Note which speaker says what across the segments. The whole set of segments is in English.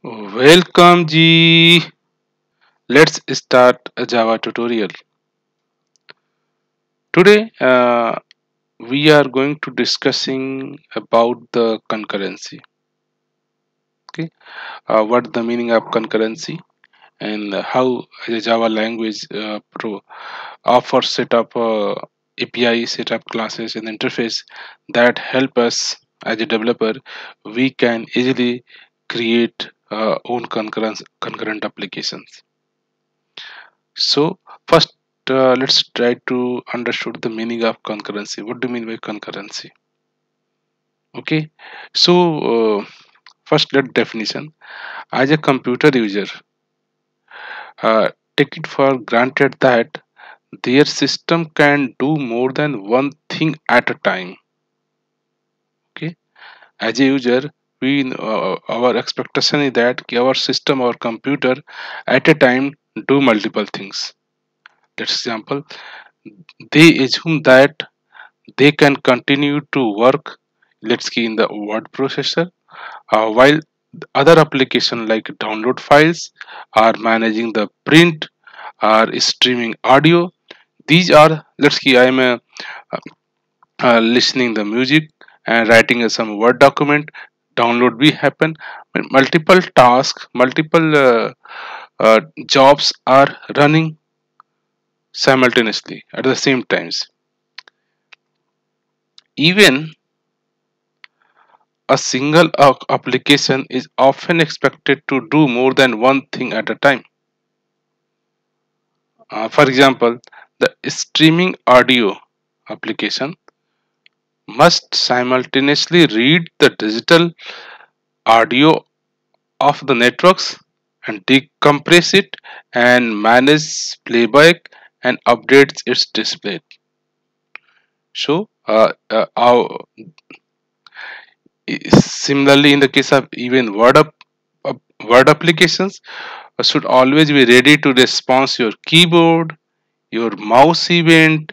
Speaker 1: Welcome G. Let's start a Java tutorial. Today we are going to discussing about the concurrency. Okay, what the meaning of concurrency and how the Java language offers set up API, set up classes and interface that help us as a developer. We can easily create own concurrent applications. So first, let's try to understand the meaning of concurrency. What do you mean by concurrency? Okay, so first let definition. As a computer user, take it for granted that their system can do more than one thing at a time. Okay, as a user, our expectation is that our system or computer at a time do multiple things. Let's example, they assume that they can continue to work, let's key in the word processor, while other application like download files are managing the print or streaming audio. These are, let's key I am listening the music and writing some word document. Download will happen. Multiple tasks, multiple jobs are running simultaneously at the same times. Even a single application is often expected to do more than one thing at a time. For example, the streaming audio application must simultaneously read the digital audio of the networks and decompress it and manage playback and updates its display. So, similarly, in the case of even word applications, should always be ready to respond your keyboard, your mouse event,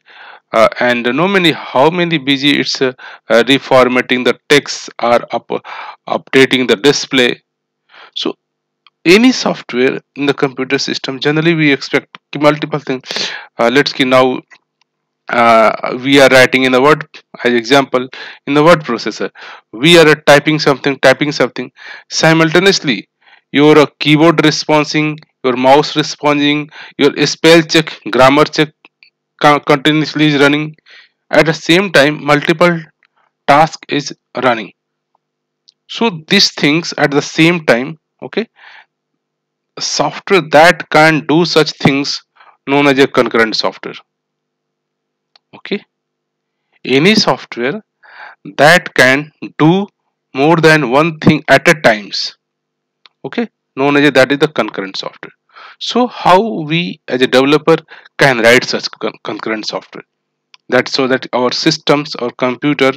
Speaker 1: and no many how many busy it's reformatting the text or updating the display. So any software in the computer system generally we expect multiple things. Let's see now. We are writing in the word as example in the word processor, we are typing something simultaneously. Your keyboard responding, your mouse responding, your spell check, grammar check continuously is running. At the same time multiple task is running. So these things at the same time, okay, software that can do such things known as a concurrent software. Okay, any software that can do more than one thing at a times, okay, known as that is the concurrent software. So how we as a developer can write such concurrent software, that so that our systems or computer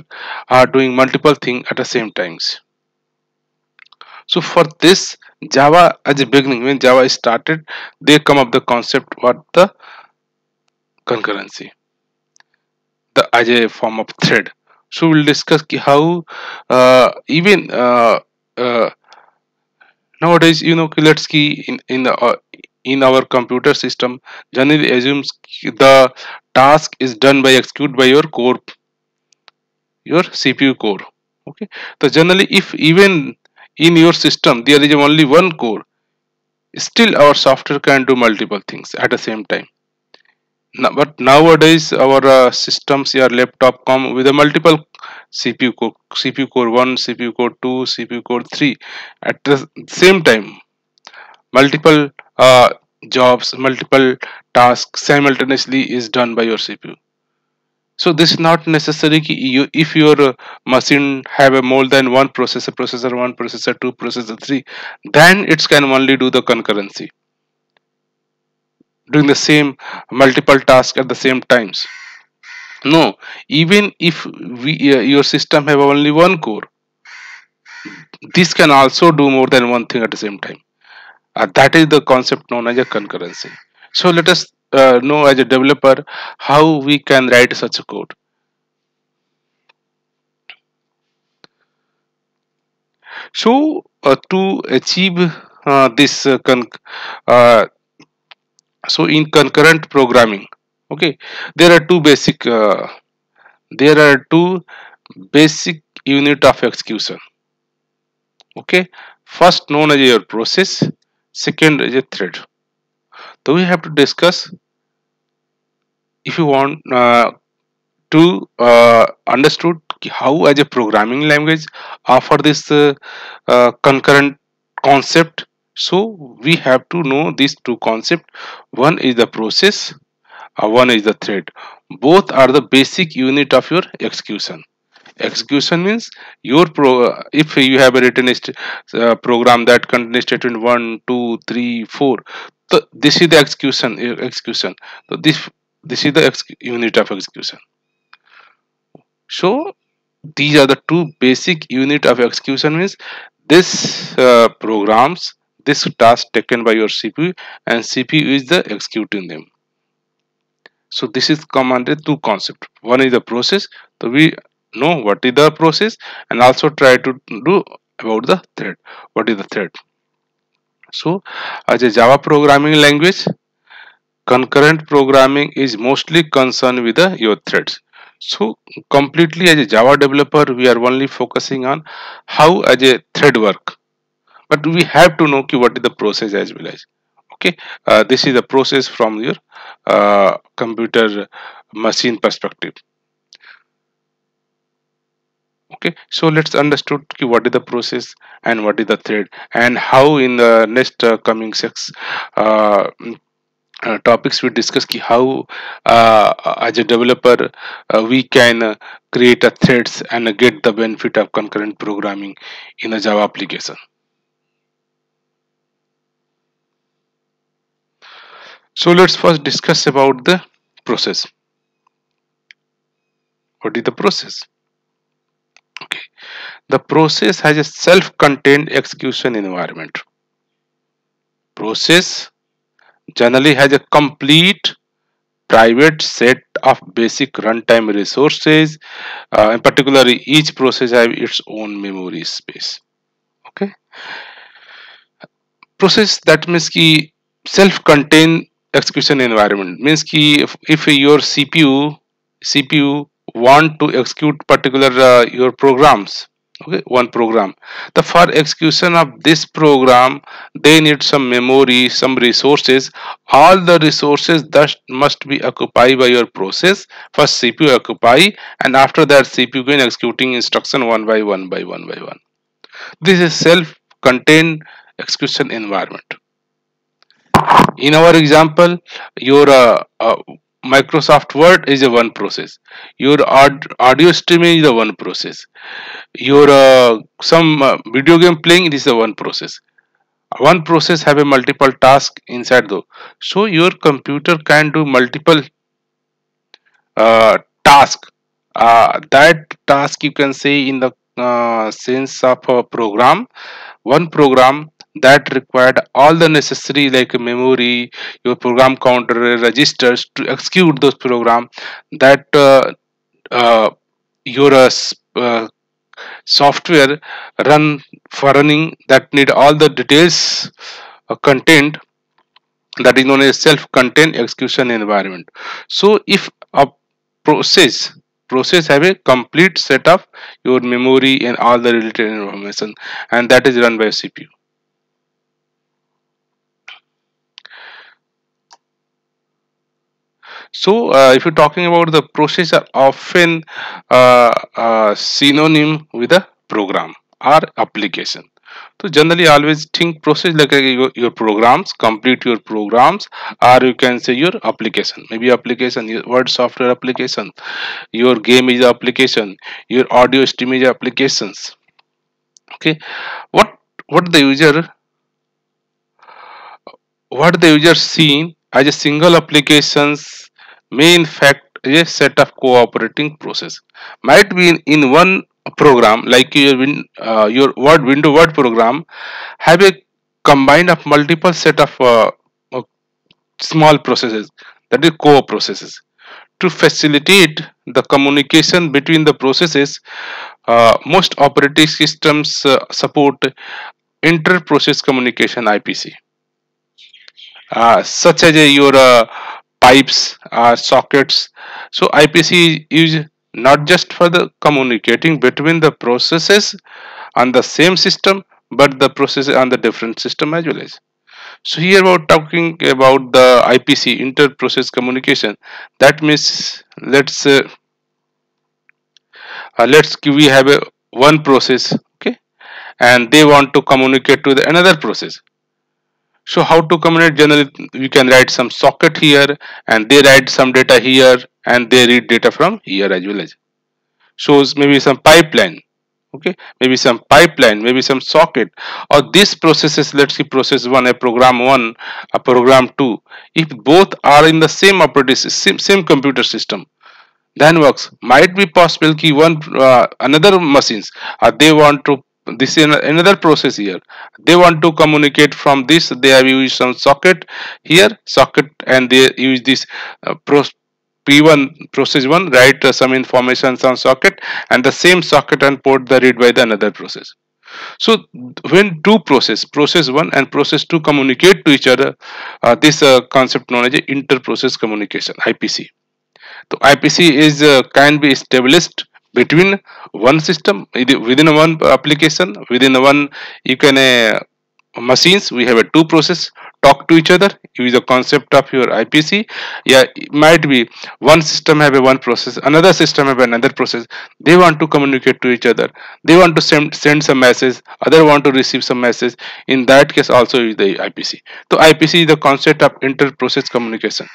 Speaker 1: are doing multiple things at the same times. So for this, Java as a beginning, when Java started, they come up the concept what the concurrency, the as a form of thread. So we'll discuss how even uh, nowadays, let's key in our computer system generally assumes the task is done by execute by your CPU core. Okay, so generally if even in your system there is only one core, still our software can do multiple things at the same time. But nowadays our systems, your laptop come with a multiple CPU core 1, CPU core 2, CPU core 3 at the same time. Multiple jobs, multiple tasks simultaneously is done by your CPU. So this is not necessary if your machine have a more than one processor, processor 1, processor 2, processor 3, then it can only do the concurrency, doing the same multiple tasks at the same times. No, even if your system have only one core, this can also do more than one thing at the same time. That is the concept known as a concurrency. So let us know as a developer how we can write such a code. So to achieve this uh, so in concurrent programming, okay, there are two basic unit of execution. Okay, first known as your process, second is a thread. So we have to discuss, if you want to understood how as a programming language offer this concurrent concept. So we have to know these two concepts. One is the process, one is the thread. Both are the basic unit of your execution. Execution means if you have a written program that contains statement 1 2 3 4, so this is the execution. So this is the unit of execution. So these are the two basic unit of execution, means this programs, this task taken by your CPU, and CPU is the executing them. So this is commanded two concept. One is the process. So we know what is the process, and also try to do about the thread. What is the thread? So as a Java programming language, concurrent programming is mostly concerned with your threads. So completely as a Java developer, we are only focusing on how as a thread work, but we have to know what is the process as well as. Okay, this is the process from your computer machine perspective. Okay, so let's understood what is the process and what is the thread, and how in the next coming six topics we discuss how as a developer we can create a threads and get the benefit of concurrent programming in a Java application. So let's first discuss about the process. What is the process? Okay, the process has a self-contained execution environment. Process generally has a complete private set of basic runtime resources. In particular, each process have its own memory space. Okay, process that means ki self-contained execution environment means ki if your CPU want to execute particular your programs, okay, one program, the for execution of this program they need some memory, some resources. All the resources that must be occupied by your process. First CPU occupy, and after that CPU going executing instruction one by one by one by one. This is self-contained execution environment. In our example, your Microsoft Word is a one process. Your audio streaming is a one process. Your some video game playing, it is a one process. One process have a multiple task inside though. So your computer can do multiple task. That task you can say in the sense of a program. One program that required all the necessary like memory, your program counter registers to execute those program, that your software run for running, that need all the details content, that is known as self-contained execution environment. So if a process process have a complete set of your memory and all the related information, and that is run by CPU. So if you're talking about the process are often synonym with a program or application. So generally always think process like your programs, complete your programs, or you can say your application. Maybe application, your word software application, your game is application, your audio stream is applications. Okay, what what the user what the user seen as a single applications may in fact a set of cooperating process. Might be in one program like your word program have a combine of multiple set of small processes, that is core processes. To facilitate the communication between the processes, most operating systems support inter-process communication IPC, such as your pipes, sockets. So IPC is not just for the communicating between the processes on the same system, but the processes on the different system as well as. So here we're talking about the IPC, inter-process communication. That means we have a one process, okay, and they want to communicate to the another process. So how to communicate? Generally, we can write some socket here, and they write some data here, and they read data from here as well as. Shows maybe some pipeline, okay, maybe some pipeline, maybe some socket, or this processes. Let's see, process one, a program one, a program two. If both are in the same operating system, same computer system, then works. Might be possible ki one another machines they want to, this is another process here, they want to communicate from this, they have used some socket here, socket, and they use this P1 process 1 write some information on socket, and the same socket and port the read by the another process. So when two process 1 and process 2 communicate to each other, this concept known as inter process communication, IPC. So IPC is can be established between one system, within one application, within one, you can machines. We have a two process talk to each other. Use the concept of your IPC. Yeah, it might be one system have a one process, another system have another process. They want to communicate to each other. They want to send some message. Other want to receive some message. In that case, also use the IPC. So IPC is the concept of inter process communication.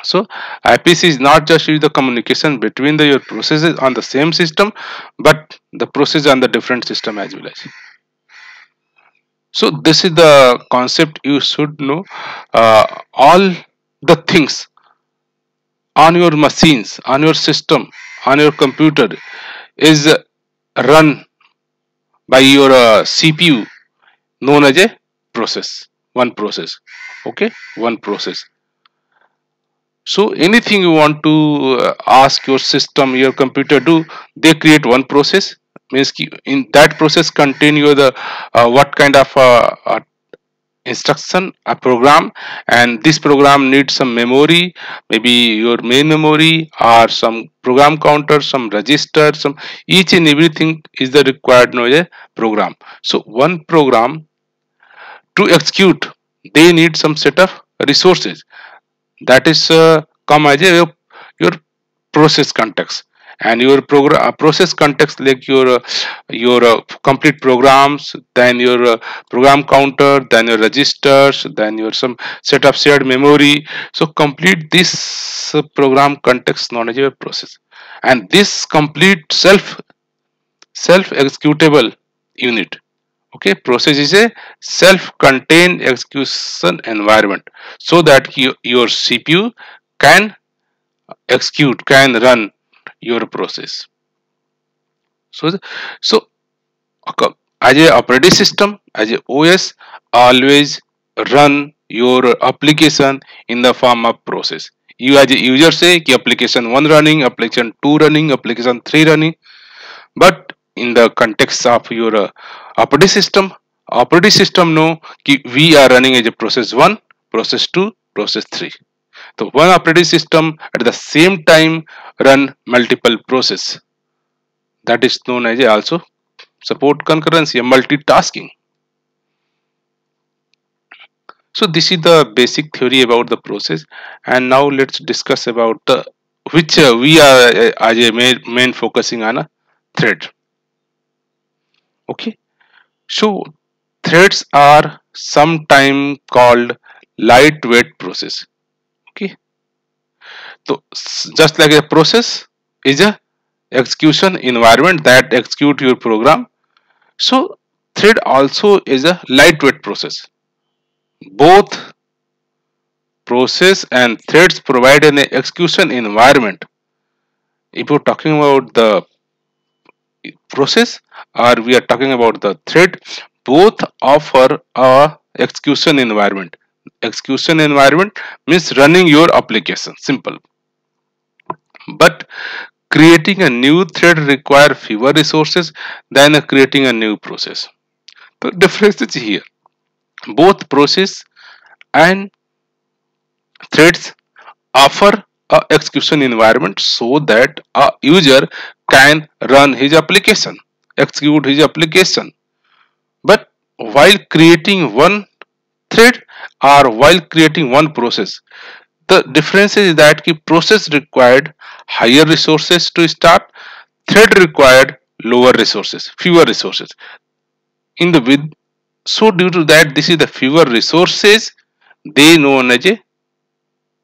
Speaker 1: So IPC is not just the communication between your processes on the same system, but the process on the different system as well as. So this is the concept you should know. All the things on your machines, on your system, on your computer is run by your CPU, known as a process. One process. Okay, one process. So anything you want to ask your system, your computer do, they create one process. Means in that process contain your the what kind of instruction, a program, and this program needs some memory, maybe your main memory or some program counter, some register, some, each and everything is the required know a program. So one program to execute, they need some set of resources, that is come as your process context, and your program process context like your complete programs, then your program counter, then your registers, then your some set of shared memory. So complete this program context known as your process, and this complete self executable unit. Okay, process is a self-contained execution environment, so that your CPU can execute, can run your process. So as a operating system, as a OS, always run your application in the form of process. You as a user say कि application 1 running, application 2 running, application 3 running, but in the context of your operating system know कि we are running as a process 1, process 2, process 3. So one operating system at the same time run multiple process, that is known as also support concurrency, multitasking. So this is the basic theory about the process, and now let's discuss about the which we are as a main focusing on a thread. Okay, so threads are sometimes called lightweight process. Okay, so just like a process is a execution environment that execute your program, so thread also is a lightweight process. Both process and threads provide an execution environment. If you're talking about the process or we are talking about the thread, both offer a execution environment. Execution environment means running your application, simple. But creating a new thread require fewer resources than creating a new process. The difference is here. Both process and threads offer a execution environment so that a user can run his application, execute his application. But while creating one thread or while creating one process, the difference is that the process required higher resources to start, thread required lower resources, fewer resources. In the with so due to that, this is the fewer resources they known as a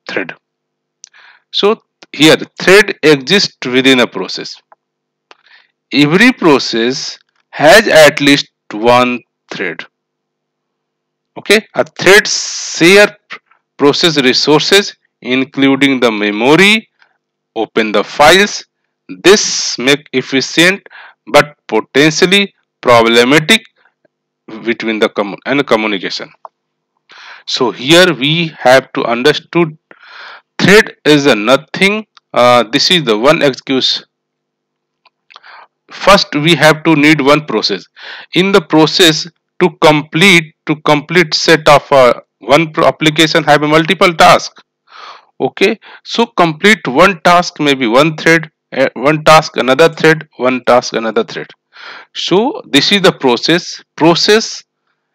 Speaker 1: thread. So here thread exists within a process. Every process has at least one thread. Okay, a thread share process resources including the memory, open the files. This make efficient but potentially problematic between the communication. So here we have to understood thread is a nothing. This is the one excuse. First we have to need one process. In the process to complete set of one application have a multiple task. Okay, so complete one task maybe one thread, one task another thread, one task another thread. So this is the process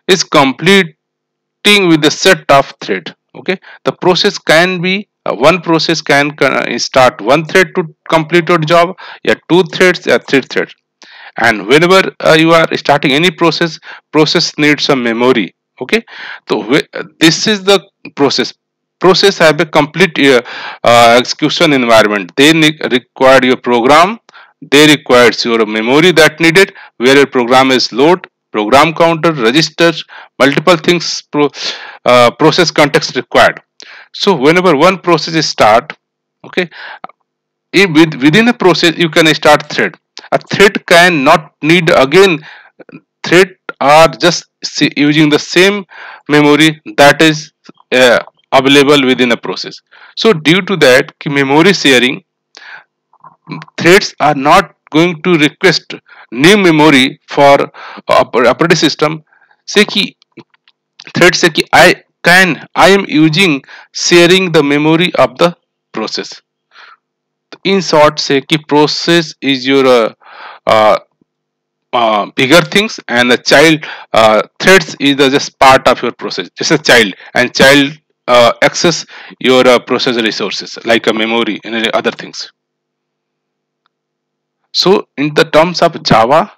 Speaker 1: is completing with the set of thread. Okay, the process can be one process can start one thread to complete your job, yeah, two threads, yeah, three threads. And whenever you are starting any process needs some memory. Okay, so this is the process have a complete execution environment. They require your program, they requires your memory that needed, where your program is load, program counter, registers, multiple things, process context required. So whenever one process is start, okay, within a process you can start thread. A thread cannot need again thread are just using the same memory that is available within a process. So due to that memory sharing, threads are not going to request new memory for operating system. Say कि thread say कि I am using sharing the memory of the process. In short say कि process is your uh, bigger things, and the child threads is the just part of your process, just a child, and child access your process resources like a memory and other things. So in the terms of Java,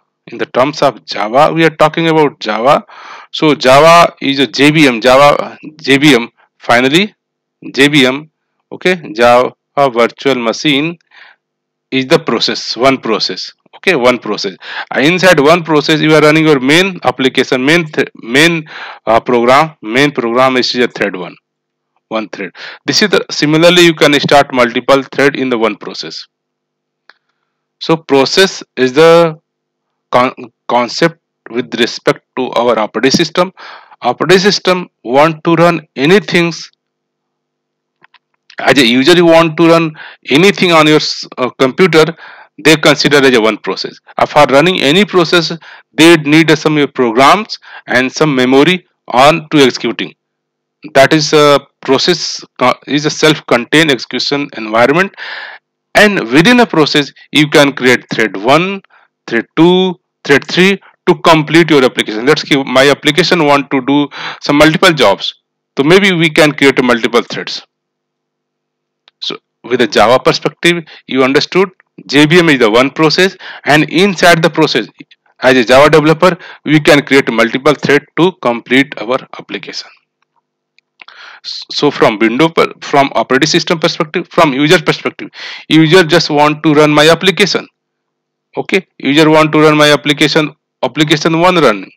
Speaker 1: we are talking about Java. So Java is a JVM, finally JVM. Okay, Java Virtual Machine is the process, one process. Okay, one process. Inside one process you are running your main application, main program is a thread one thread. This is the similarly you can start multiple thread in the one process. So process is the concept with respect to our operating system. Operating system want to run anything. As a user you want to run anything on your computer, they consider as a one process. For running any process they need some programs and some memory on to executing. That is a process is a self-contained execution environment, and within a process you can create thread 1, thread 2, thread 3 to complete your application. Let's give my application want to do some multiple jobs, so maybe we can create multiple threads. So with a Java perspective, you understood JVM is the one process, and inside the process, as a Java developer, we can create multiple thread to complete our application. So from operating system perspective, from user perspective, user just want to run my application. Okay, user want to run my application 1 running,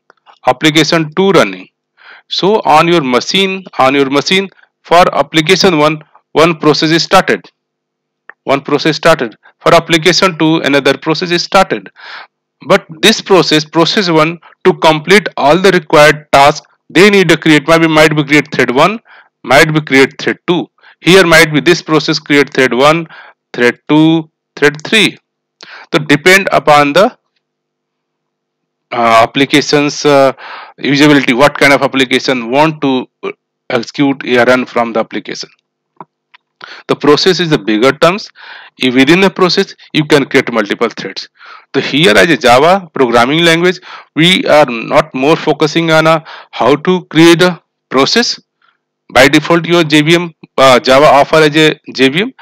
Speaker 1: application 2 running. So on your machine for application 1, one process is started, for application 2 another process is started. But this process 1, to complete all the required tasks, they need to create, might be create thread 1, might be create thread 2. Here might be this process create thread 1, thread 2, thread 3. So depend upon the applications usability, what kind of application want to execute a run from the application. The process is the bigger terms. Within the process, you can create multiple threads. So here as a Java programming language, we are not more focusing on how to create a process. By default, your JVM Java offer as a JVM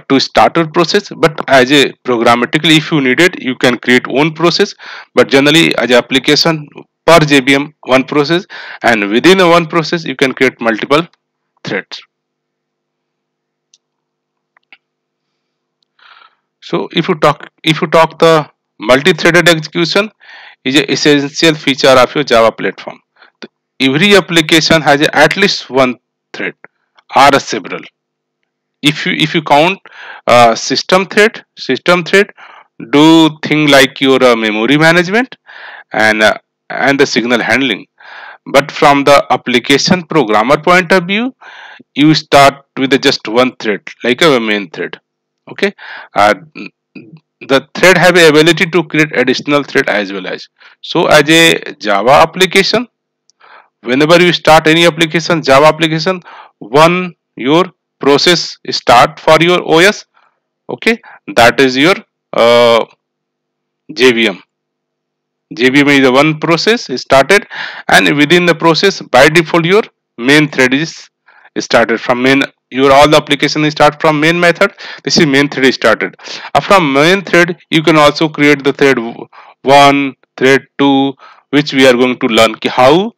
Speaker 1: to start your process, but as a programmatically, if you need it, you can create own process. But generally, as a application per JVM, one process, and within a one process, you can create multiple threads. So if you talk the multi-threaded execution is an essential feature of your Java platform. So every application has at least one thread or a several. If you count system thread do thing like your memory management and the signal handling. But from the application programmer point of view, you start with just one thread like a main thread. Okay, uh, the thread have a ability to create additional thread as well as. So as a Java application, whenever you start any application, Java application, one your process start for your OS. Okay, that is your uh, JVM. JVM is the one process started, and within the process, by default, your main thread is started from main. Your all the application is start from main method. This is main thread is started. From main thread, you can also create the thread one, thread two, which we are going to learn how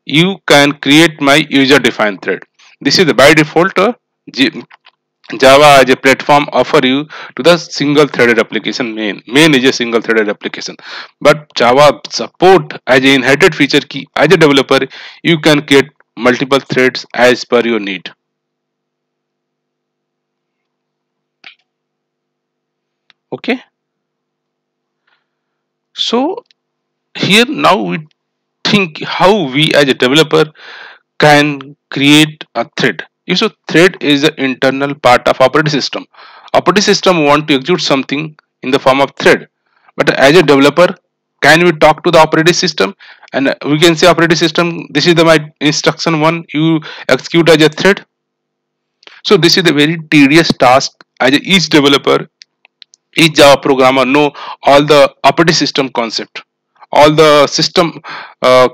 Speaker 1: you can create my user defined thread. This is the by default Java as a platform offer you to the single threaded application main. Main is a single threaded application. But Java support as an inherited feature key. As a developer, you can create multiple threads as per your need. Okay. So here now we think how we as a developer can create a thread. You so thread is the internal part of operating system. Operating system want to execute something in the form of thread. But as a developer, can we talk to the operating system and we can say operating system, this is the my instruction one, you execute as a thread. So this is a very tedious task as each developer, each Java programmer know all the operating system concept, all the system uh,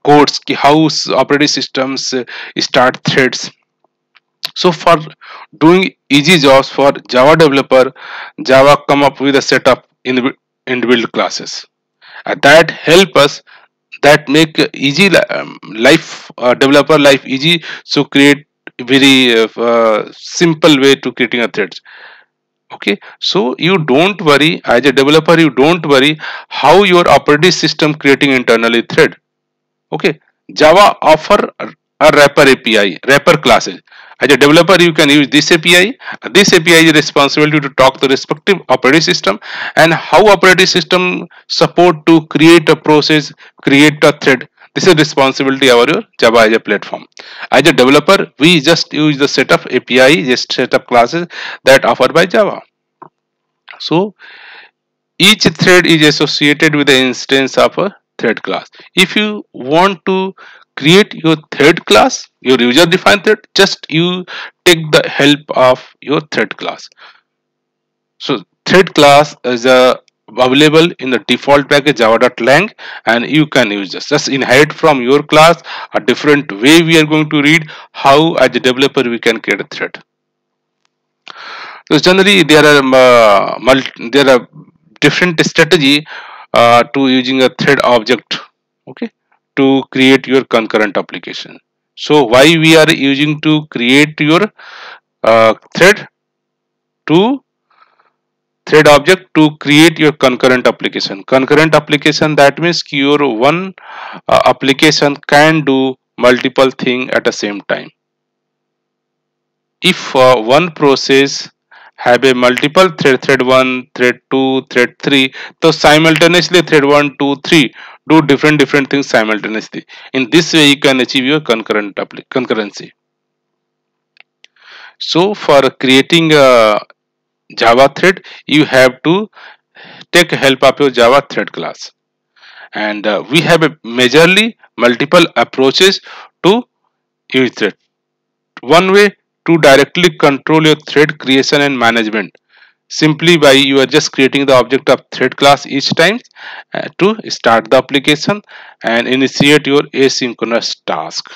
Speaker 1: codes, how operating systems start threads. So for doing easy jobs for Java developer, Java come up with a setup in build classes that help us, that make easy life developer life easy. So create very simple way to creating a threads. Okay, so you don't worry as a developer, you don't worry how your operating system creating internally thread. Okay, Java offer a wrapper API, wrapper classes. As a developer, you can use this API. This API is responsible to talk to respective operating system and how operating system support to create a process, create a thread. This is responsibility of your Java as a platform. As a developer, we just use the set of API, just set of classes that offered by Java. So each thread is associated with the instance of a thread class. If you want to create your thread class, your user defined thread, just you take the help of your thread class. So thread class is available in the default package java.lang, and you can use this. Just inherit from your class a different way we are going to read how as a developer we can create a thread. So generally there are different strategy to using a thread object. Okay, to create your concurrent application. So why we are using to create your thread to thread object to create your concurrent application. Concurrent application, that means your one application can do multiple thing at the same time. If one process have a multiple thread 1, thread 2, thread 3, so simultaneously thread 1, 2, 3 do different things simultaneously. In this way you can achieve your concurrency. So for creating a Java thread, you have to take help of your Java thread class. and we have a majorly multiple approaches to use thread. One way to directly control your thread creation and management, simply by you are just creating the object of thread class each time to start the application and initiate your asynchronous task.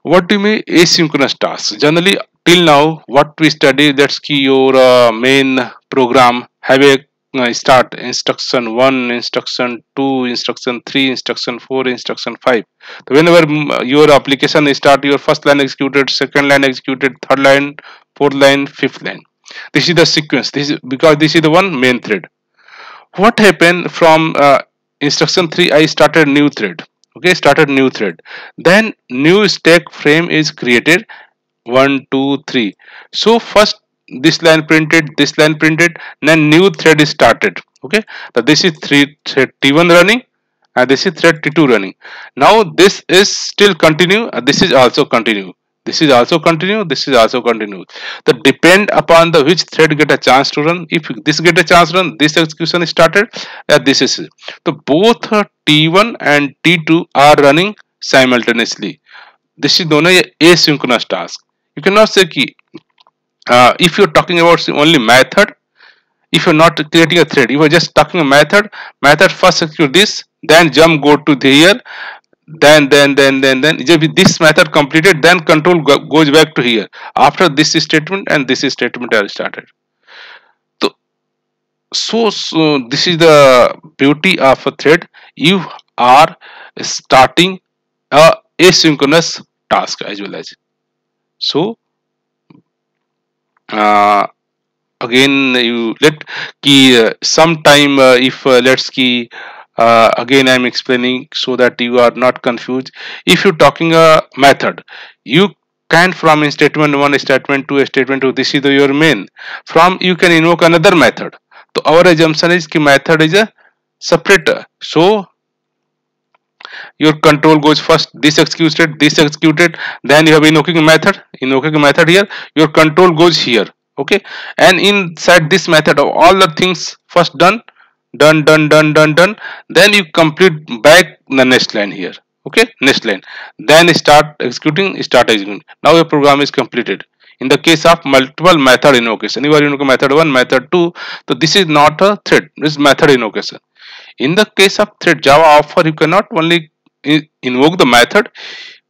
Speaker 1: What do you mean asynchronous tasks? Generally, till now, what we study, that's key your main program have a start instruction 1, instruction 2, instruction 3, instruction 4, instruction 5. So whenever your application start, your first line executed, second line executed, third line, fourth line, fifth line. This is the sequence. This is because this is the one main thread. What happened from instruction 3, I started new thread. Okay, started new thread, then new stack frame is created, 1 2 3. So first this line printed, this line printed, then new thread is started. Okay, so this is 3 thread t1 running and this is thread t2 running. Now this is still continue, this is also continue, this is also continue, this is also continue. The depend upon the which thread get a chance to run. If this get a chance to run, this execution is started, this is so both t1 and t2 are running simultaneously. This is known as asynchronous task. You cannot say ki, if you're talking about only method, if you're not creating a thread, you are just talking a method first execute this, then jump go to the here, then if this method completed, then control goes back to here after this statement and this statement are started. So this is the beauty of a thread. You are starting a asynchronous task as well as. So again you let key sometime if let's key again I'm explaining so that you are not confused. If you're talking a method, you can from statement 1, statement 2, statement 2, this is your main. From you can invoke another method. So our assumption is ki method is a separator. So your control goes first, this executed, then you have invoking a method here, your control goes here. Okay, and inside this method all the things first done, then you complete back the next line here. Okay, next line, then start executing. Now your program is completed. In the case of multiple method invocation, you are invoking method 1, method 2, so this is not a thread, this is method invocation. In the case of thread, Java offer you cannot only invoke the method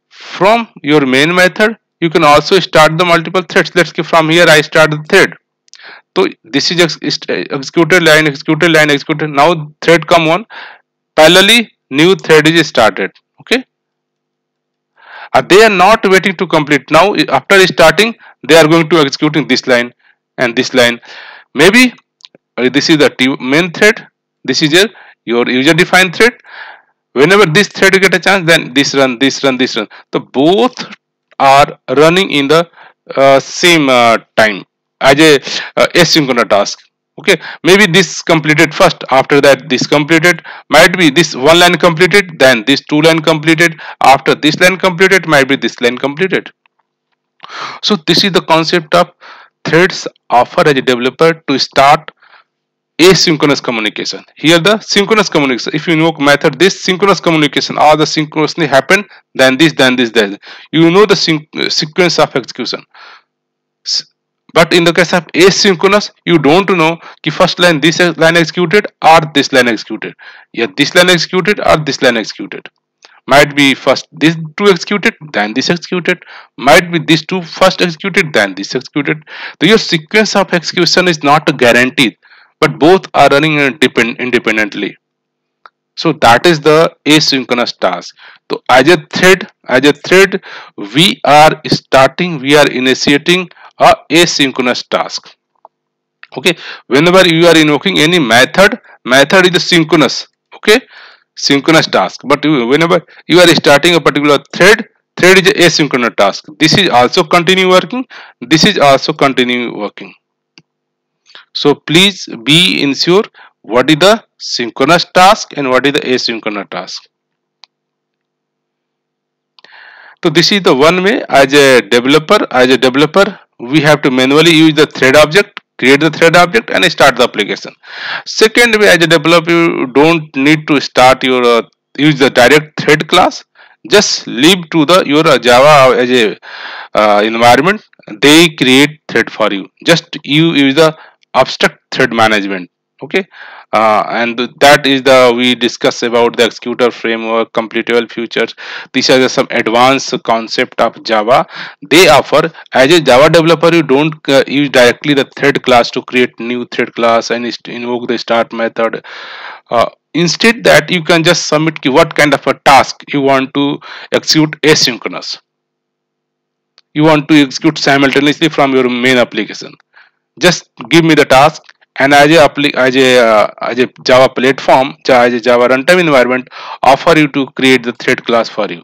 Speaker 1: from your main method, you can also start the multiple threads. Let's say from here I start the thread. So this is executed line, executed. Now thread come on. Parallelly, new thread is started. Okay. They are not waiting to complete. Now after starting, they are going to executing this line and this line. Maybe this is the main thread. This is your user defined thread. Whenever this thread get a chance, then this run. So both are running in the same time as a asynchronous task. Okay, maybe this completed first, after that this completed, might be this one line completed, then this two line completed, after this line completed, might be this line completed. So this is the concept of threads offer as a developer to start asynchronous communication. Here the synchronous communication, if you invoke method, this synchronous communication, all the synchronously happen, then this, you know the sequence of execution. But in the case of asynchronous, you don't know ki first line this line executed or this line executed. Yeah, this line executed or this line executed. Might be first this two executed, then this executed. Might be this two first executed, then this executed. So your sequence of execution is not guaranteed, but both are running independently. So that is the asynchronous task. So as a thread, we are initiating a asynchronous task. Okay, whenever you are invoking any method is a synchronous. Okay, synchronous task. But whenever you are starting a particular thread is a asynchronous task. This is also continue working. This is also continue working. So please be ensure what is the synchronous task and what is the asynchronous task. So this is the one way as a developer we have to manually use the thread object. create the thread object and start the application. Second way, as a developer, you don't need to start your use the direct thread class. Just leave to the your Java as a environment. They create thread for you. Just you use the abstract thread management. Okay, and that is the we discuss about the executor framework, completable features. These are the some advanced concept of Java they offer. As a Java developer, you don't use directly the thread class to create new thread class and invoke the start method. Instead, that you can just submit what kind of a task you want to execute asynchronous. You want to execute simultaneously from your main application. Just give me the task, and as a Java platform, as a Java runtime environment, offer you to create the thread class for you.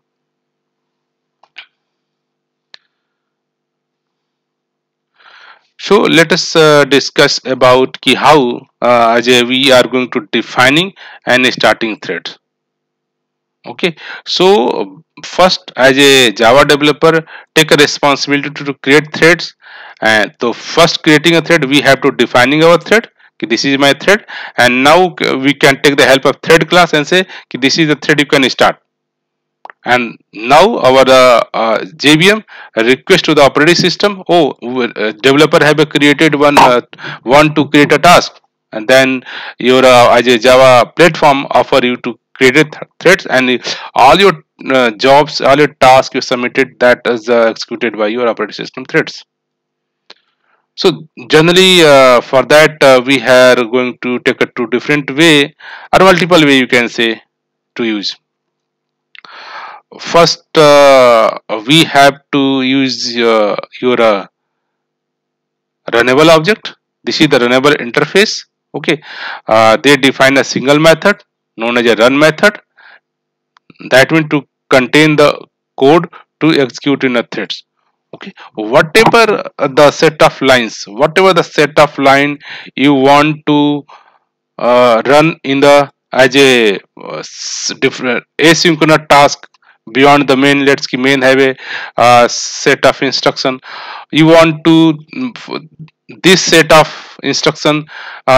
Speaker 1: So let us discuss about how we are going to defining and starting threads. Okay, so first, as a Java developer, take a responsibility to create threads. And so first creating a thread, we have to defining our thread. Okay, this is my thread, and now we can take the help of thread class and say okay, this is the thread you can start. And now our JVM request to the operating system. Oh, developer have created one to create a task, and then your as a Java platform offer you to create threads, and all your jobs, all your tasks you submitted that is executed by your operating system threads. So generally for that we are going to take a two different way or multiple way you can say to use. First we have to use your runnable object. This is the runnable interface. Okay, they define a single method known as a run method that means to contain the code to execute in a threads. Okay, whatever the set of lines, whatever the set of line you want to run in the as a different asynchronous task beyond the main. Let's say main have a set of instruction you want to this set of instruction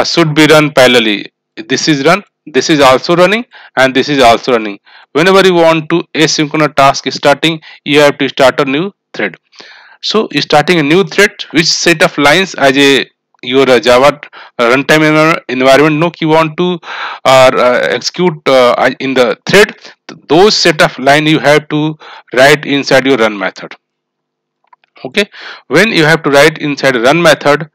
Speaker 1: should be run parallelly. This is run, this is also running, and this is also running. Whenever you want to asynchronous task starting, you have to start a new thread. So starting a new thread, which set of lines as a your Java runtime environment no you want to execute in the thread, those set of line you have to write inside your run method. Okay, when you have to write inside run method,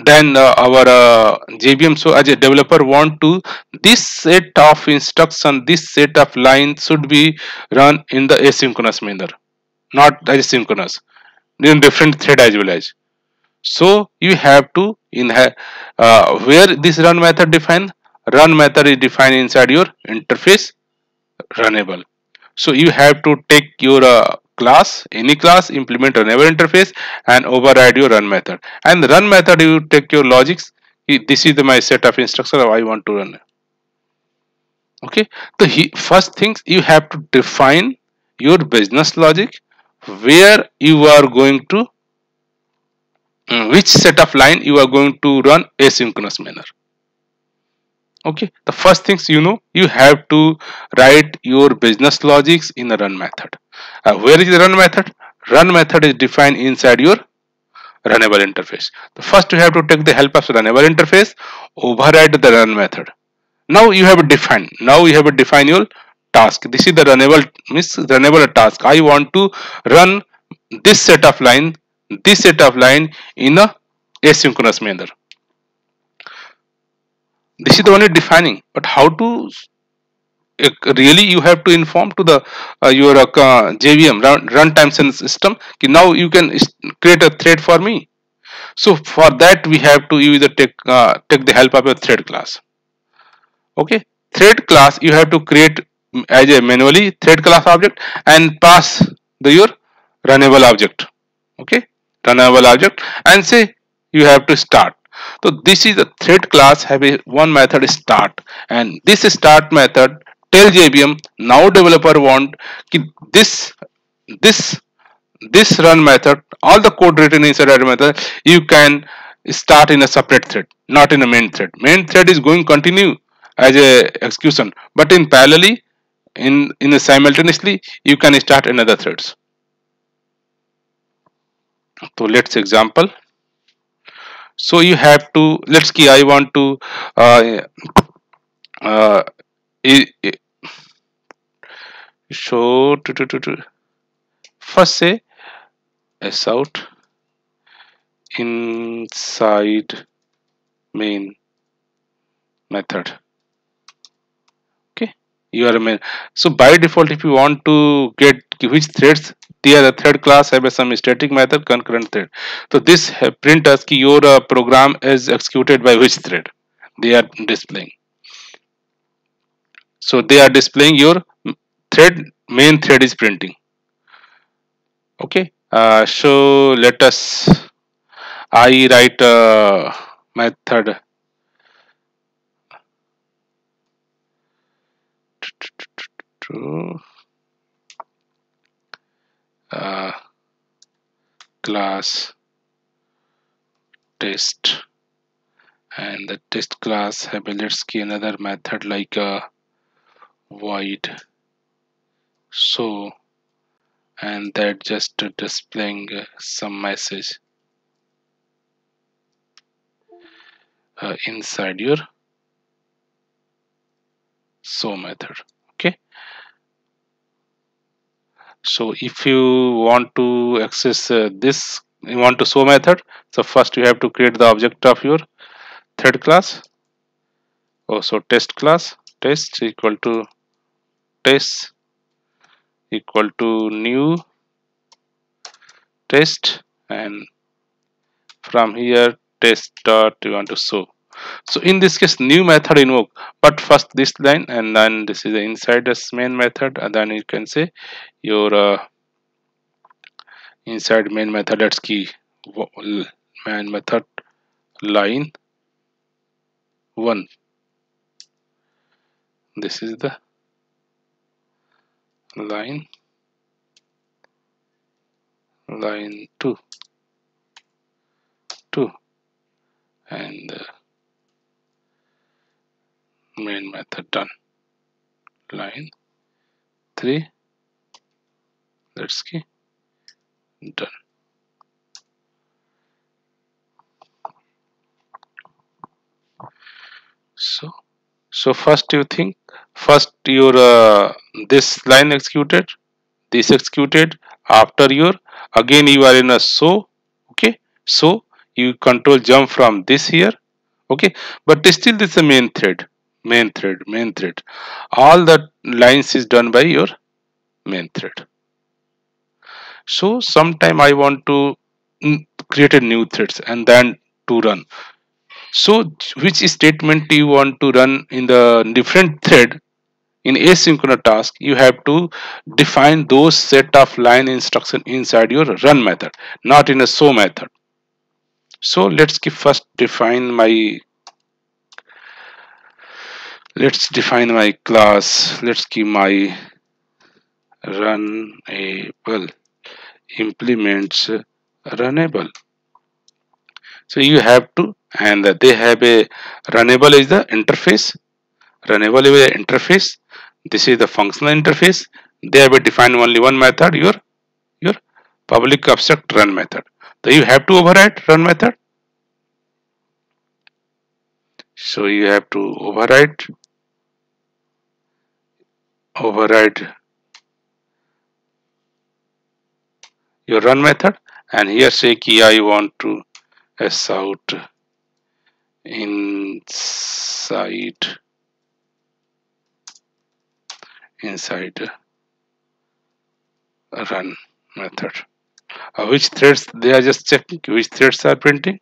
Speaker 1: then our JVM, so as a developer want to this set of instruction, this set of line should be run in the asynchronous manner, not as synchronous, in different thread as well as. So you have to where this run method defined, run method is defined inside your interface runnable. So you have to take your class, any class, implement runnable interface and override your run method. And the run method you take your logics. This is my set of instructions I want to run. Okay, the first things you have to define your business logic, where you are going to which set of line you are going to run asynchronous manner. Okay, the first things you have to write your business logics in the run method. Where is the run method? Run method is defined inside your runnable interface. The first you have to take the help of runnable interface, override the run method. Now you have defined, your task. This is the runnable task. I want to run this set of line, in a asynchronous manner. This is the only defining, but how to really you have to inform to the your JVM runtime system. Now you can create a thread for me. So for that we have to use the take the help of a thread class. Okay, thread class you have to create as a manually thread class object and pass your runnable object. Okay, runnable object, and say you have to start. So this is the thread class have a one method start, and this start method tell JVM now developer want this this this run method, all the code written inside that method you can start in a separate thread, not in a main thread. Main thread is going continue as a execution, but in parallelly, in a simultaneously, you can start another threads. So let's example. So you have to, let's key I want to uh, uh, show first say s out inside main method. Okay, you are a main. So by default, if you want to get which threads, there the thread class have a some static method concurrent thread. So this print us ki your program is executed by which thread they are displaying. So they are displaying your thread, main thread is printing. Okay, so let us, I write a method to uh, class test, and the test class have a, let's key another method like void so, and that just displaying some message inside your show method. Okay, so if you want to access this, you want to show method, so first you have to create the object of your thread class. So test class, test equal to test equal to new test, and from here test dot you want to show. So in this case new method invoke, but first this line, and then this is the inside this main method, and then you can say your inside main method, let's key main method line 1. This is the line 2 and main method done. Line 3, let's key done. So first you think, first your this line executed, this executed, after your again you are in a so. Okay, so you control jump from this here. Okay, but still this is a main thread, all the lines is done by your main thread. So sometime I want to create a new threads and then to run. So which statement you want to run in the different thread in asynchronous task, you have to define those set of line instruction inside your run method, not in a show method. So first define my, let's define my class. Let's give my runable implements runnable. So you have to, and they have a runnable is the interface. Runnable is the interface. This is the functional interface. They have a defined only one method, your public abstract run method. So you have to override run method. So you have to override your run method, and here say key I want to s out inside run method. Which threads they are just checking, which threads are printing,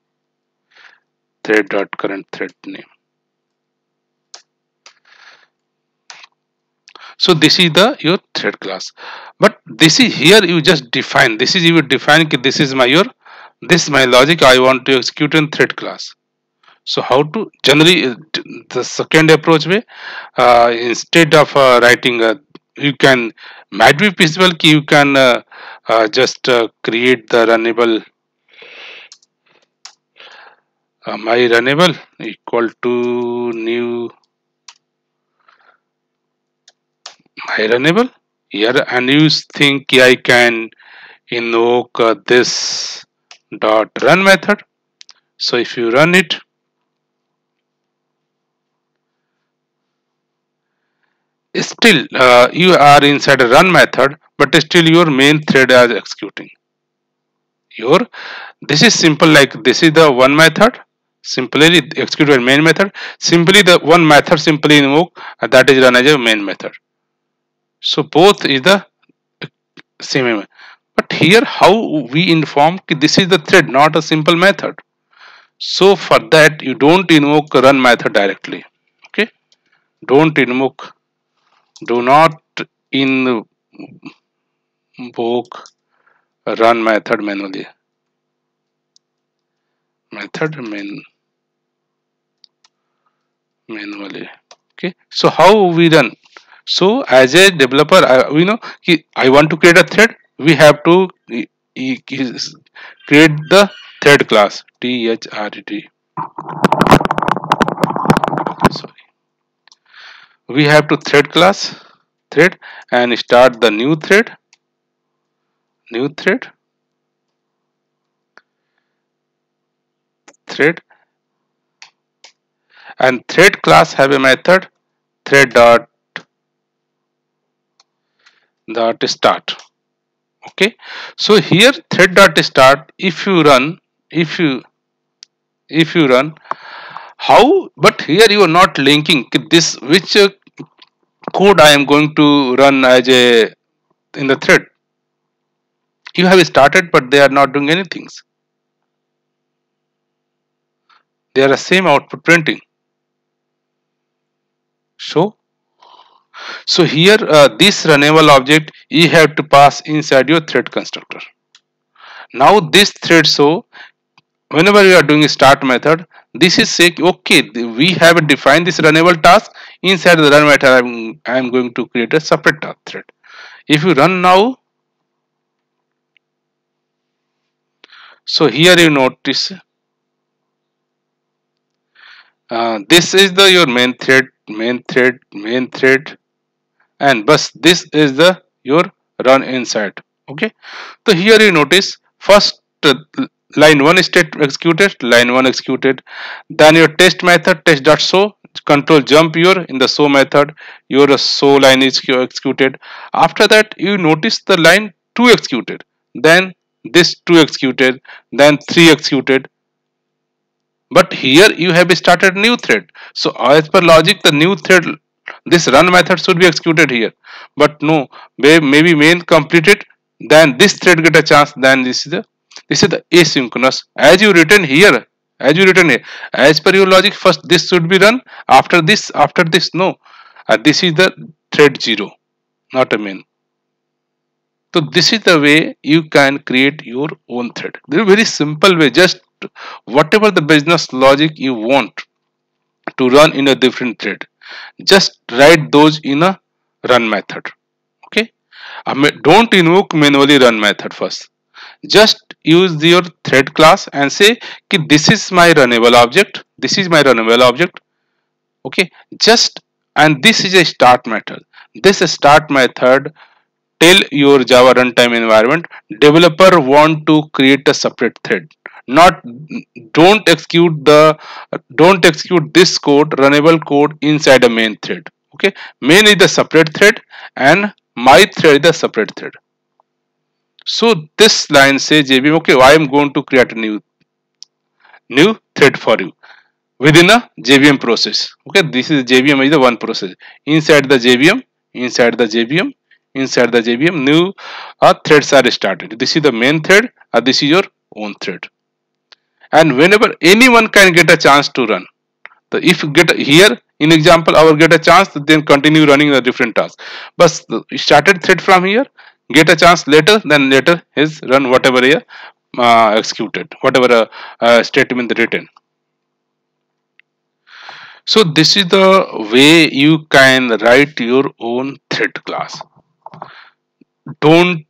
Speaker 1: thread dot current thread name. So this is the your thread class, but this is here you just define, this is you define this is my your, this is my logic I want to execute in thread class. So how to generally the second approach way, instead of writing you can, might be possible you can just create the runnable My runnable equal to new my runnable here, and you think I can invoke this dot run method. So if you run it, still you are inside a run method, but still your main thread is executing. Your this is simple, like this is the one method simply execute your main method, simply the one method simply invoke, that is run as a main method. So both is the same. But here how we inform this is the thread, not a simple method. So for that you don't invoke run method directly. Okay, don't invoke, do not invoke run method manually. Method manually. Okay, so how we run? So as a developer, we know I want to create a thread. We have to create the thread class THRED. Sorry, we have to thread and start the new thread, and thread class have a method thread dot start. Okay, so here thread dot start, if you run how, but here you are not linking this which code I am going to run as a in the thread. You have started, but they are not doing anything. They are the same output printing. So here this runnable object you have to pass inside your thread constructor. Now this thread, so whenever you are doing a start method, this is saying okay, we have defined this runnable task. Inside the run method I'm going to create a separate task thread. If you run now, so here you notice this is the your main thread, and bus this is the your run inside. Okay, so here you notice first line 1 state executed, line 1 executed, then your test method test dot show control jump your in the show method, your show line is executed. After that you notice the line 2 executed, then this 2 executed, then 3 executed. But here you have started new thread, so as per logic the new thread, this run method should be executed here. But no, maybe main completed, then this thread get a chance, then this is the asynchronous. As you written here as per your logic, first this should be run, after this no, this is the thread 0, not a main. So this is the way you can create your own thread. There is a very simple way. Just whatever the business logic you want to run in a different thread, just write those in a run method. Okay, don't invoke manually run method first. Just use your thread class and say this is my runnable object. This is my runnable object. Okay, just, and this is a start method. This start method tell your Java runtime environment developer want to create a separate thread. Not don't execute this code runnable code inside a main thread. Okay, main is the separate thread and my thread is the separate thread. So this line says JVM, okay, I am going to create a new thread for you within a JVM process. Okay, this is JVM is the one process. Inside the JVM, inside the JVM, inside the JVM, new threads are started. This is the main thread, this is your own thread. And whenever anyone can get a chance to run, the if get here in example, our get a chance, then continue running the different task. But started thread from here, get a chance later, then later is run whatever here executed, whatever statement written. So this is the way you can write your own thread class. Don't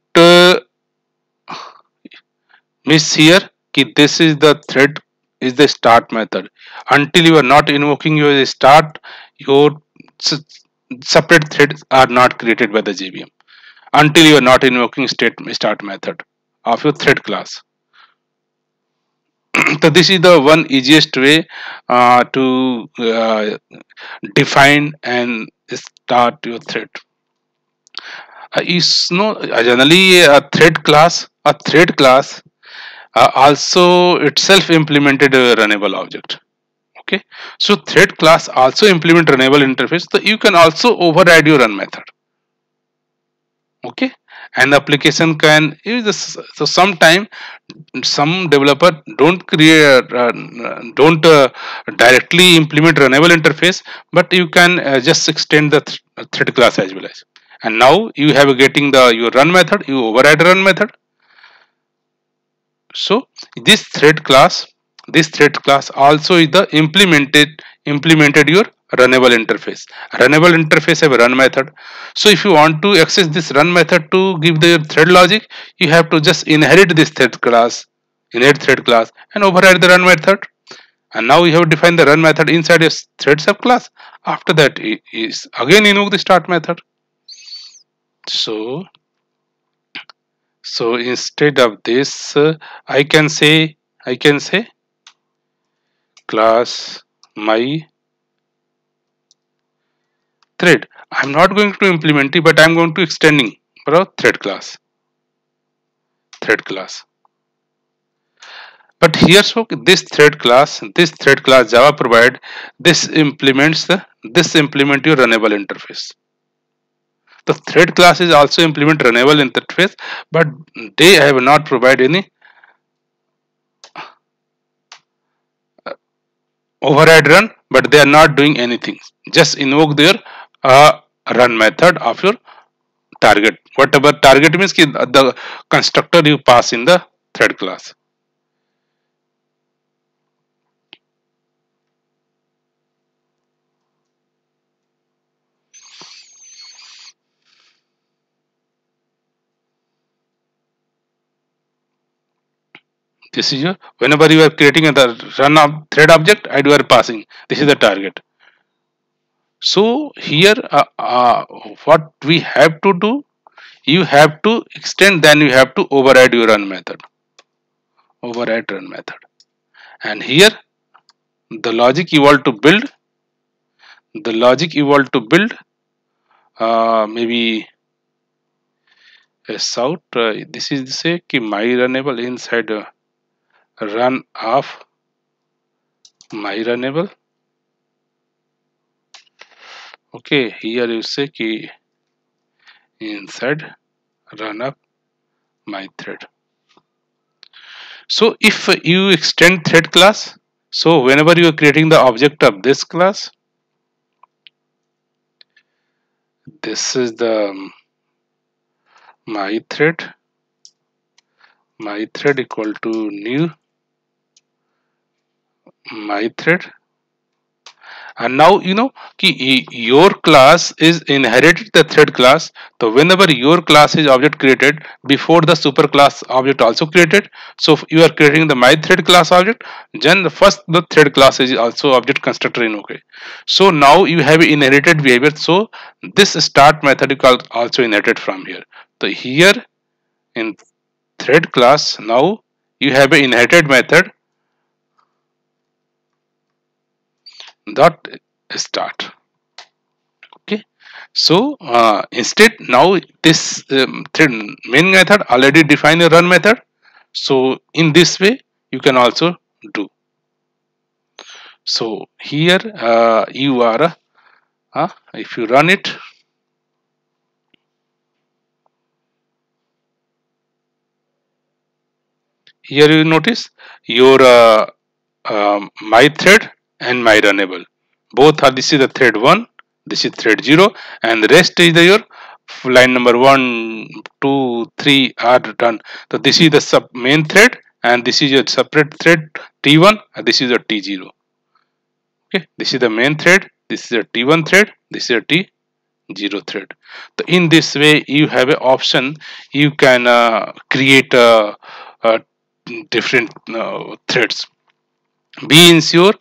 Speaker 1: miss here. This is the thread is the start method. Until you are not invoking your start, your s- separate threads are not created by the JVM. Until you are not invoking state start method of your thread class. So this is the one easiest way to define and start your thread. Is no generally a thread class also itself implemented a runnable object. Okay, so thread class also implement runnable interface, so you can also override your run method. Okay, and the application can use this. So sometime some developer don't directly implement runnable interface, but you can just extend the thread class as well as. And now you have getting the your run method, you override run method. So this thread class also is the implemented your runnable interface. Runnable interface have a run method. So if you want to access this run method to give the thread logic, you have to just inherit thread class and override the run method. And now you have defined the run method inside your thread subclass. After that is again invoke the start method. So instead of this, I can say class my thread. I'm not going to implement it, but I'm going to extending for a thread class. But here, so this thread class Java provide this implement your runnable interface. The thread class is also implement runnable interface, but they have not provide any override run, but they are not doing anything. Just invoke their run method of your target. Whatever target means ki the constructor you pass in the thread class. This is your whenever you are creating a run of thread object and you are passing. This is the target. So here what we have to do, you have to extend, then you have to override your run method. Override run method. And here the logic you want to build, maybe south. This is say ki my runnable inside run of my runnable. Okay, here you say ki inside run up my thread. So if you extend thread class, so whenever you are creating the object of this class, this is the my thread equal to new my thread. And now you know ki your class is inherited the thread class. So whenever your class is object created, before the super class object also created, so if you are creating the my thread class object, then the first the thread class is also object constructor in okay. So now you have inherited behavior, so this start method you also inherited from here. So here in thread class, now you have an inherited method dot start. Okay, so instead now this thread main method already define a run method. So in this way you can also do. So here you are if you run it, here you notice your my thread and my runnable both are, this is the thread 1, this is thread 0, and the rest is the your line number 1, 2, 3 are done. So this is the sub main thread and this is your separate thread T1 and this is a T0. Okay, this is the main thread, this is a T1 thread, this is a T0 thread. So in this way you have an option, you can create a different threads. Be ensure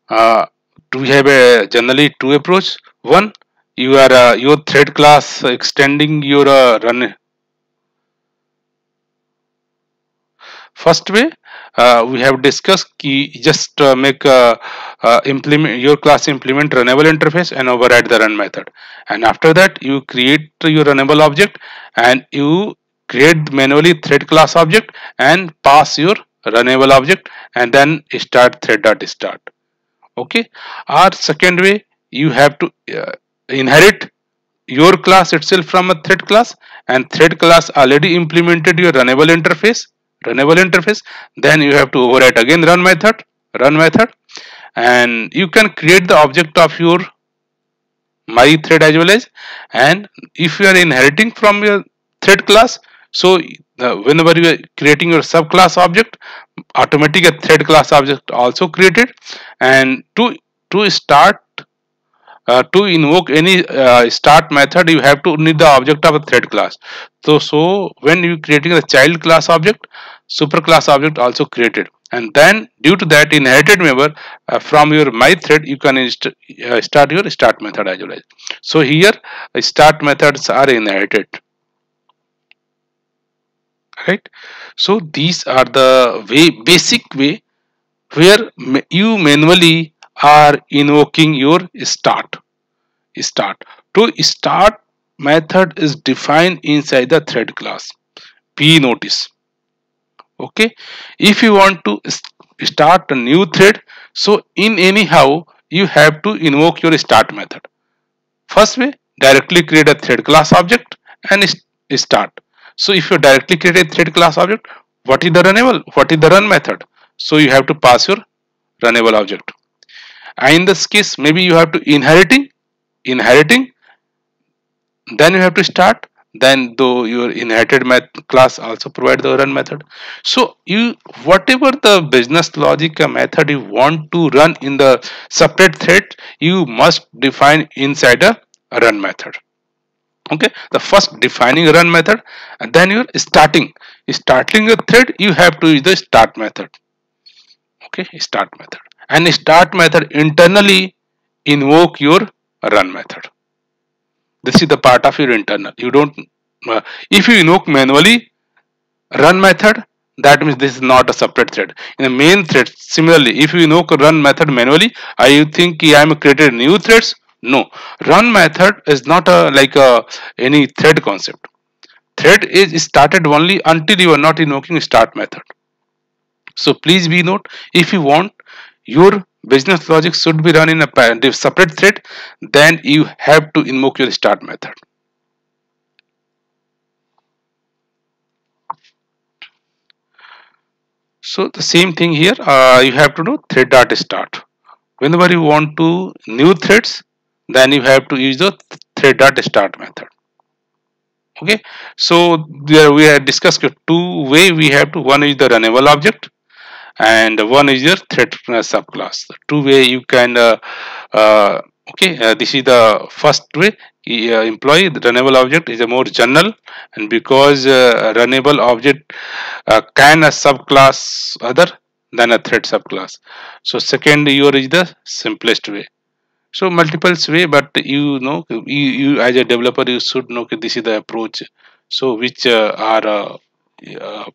Speaker 1: uh, we have a generally two approach. One, you are your thread class extending your run. First way, we have discussed key just make implement your class implement runnable interface and override the run method, and after that you create your runnable object and you create manually thread class object and pass your runnable object and then start thread.start. Okay, or second way, you have to inherit your class itself from a thread class, and thread class already implemented your runnable interface. Then you have to overwrite again run method, and you can create the object of your my thread as well as. And if you are inheriting from your thread class, so whenever you are creating your subclass object, automatic a thread class object also created. And to start to invoke any start method, you have to need the object of a thread class. So when you creating the child class object, super class object also created, and then due to that inherited member from your my thread, you can start your start method as well. So here start methods are inherited, right? So these are the basic way where you manually are invoking your start. To start method is defined inside the thread class. P notice. Okay, if you want to start a new thread, so in anyhow you have to invoke your start method. First way, directly create a thread class object and start. So if you directly create a thread class object, what is the runnable, what is the run method? So you have to pass your runnable object. And in this case, maybe you have to inheriting, then you have to start, then though your inherited class also provide the run method. So you whatever the business logic method you want to run in the separate thread, you must define inside a run method. Okay, the first defining run method, and then you're starting a thread, you have to use the start method. Okay, start method, and start method internally invoke your run method. This is the part of your internal. You don't if you invoke manually run method, that means this is not a separate thread. In the main thread, similarly, if you invoke a run method manually, I think I am created new threads. No, run method is not a like a any thread concept. Thread is started only until you are not invoking start method. So please be note, if you want your business logic should be run in a separate thread, then you have to invoke your start method. So the same thing here, you have to do thread dot start. Whenever you want to new threads, then you have to use the thread dot start method. Okay, so there we have discussed two way we have to. One is the runnable object, and one is your thread subclass. The two way you can uh, okay, this is the first way. Employee the runnable object is a more general, and because runnable object can a subclass other than a thread subclass. So second your is the simplest way. So multiple way, but you as a developer you should know that this is the approach. So which are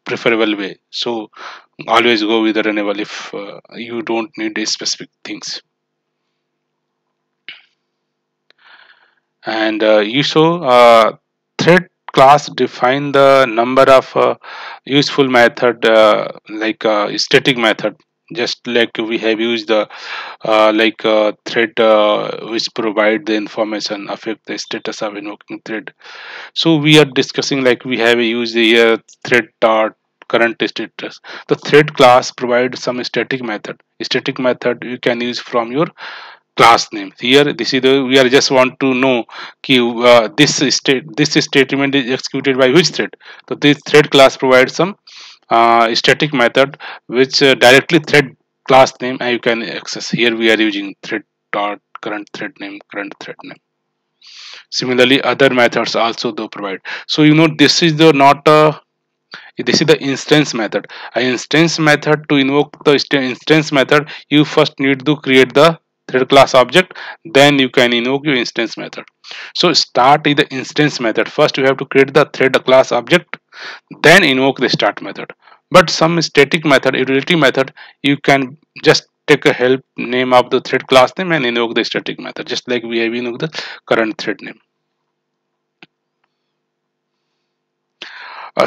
Speaker 1: preferable way. So always go with the runnable if you don't need a specific things. And you show thread class define the number of useful method like static method, just like we have used the like thread which provide the information affect the status of invoking thread. So we are discussing like we have used here thread dot current status. The thread class provides some static method you can use from your class name. Here this is the we are just want to know ki, this statement is executed by which thread. So this thread class provides some static method which directly thread class name and you can access. Here we are using thread dot current thread name. Similarly other methods also they provide. So this is the not a This is the instance method. An instance method, to invoke the instance method, you first need to create the thread class object, then you can invoke your instance method. So start is the instance method. First you have to create the thread class object, then invoke the start method. But some static method, utility method, you can just take a help name of the thread class name and invoke the static method, just like we have invoked the current thread name.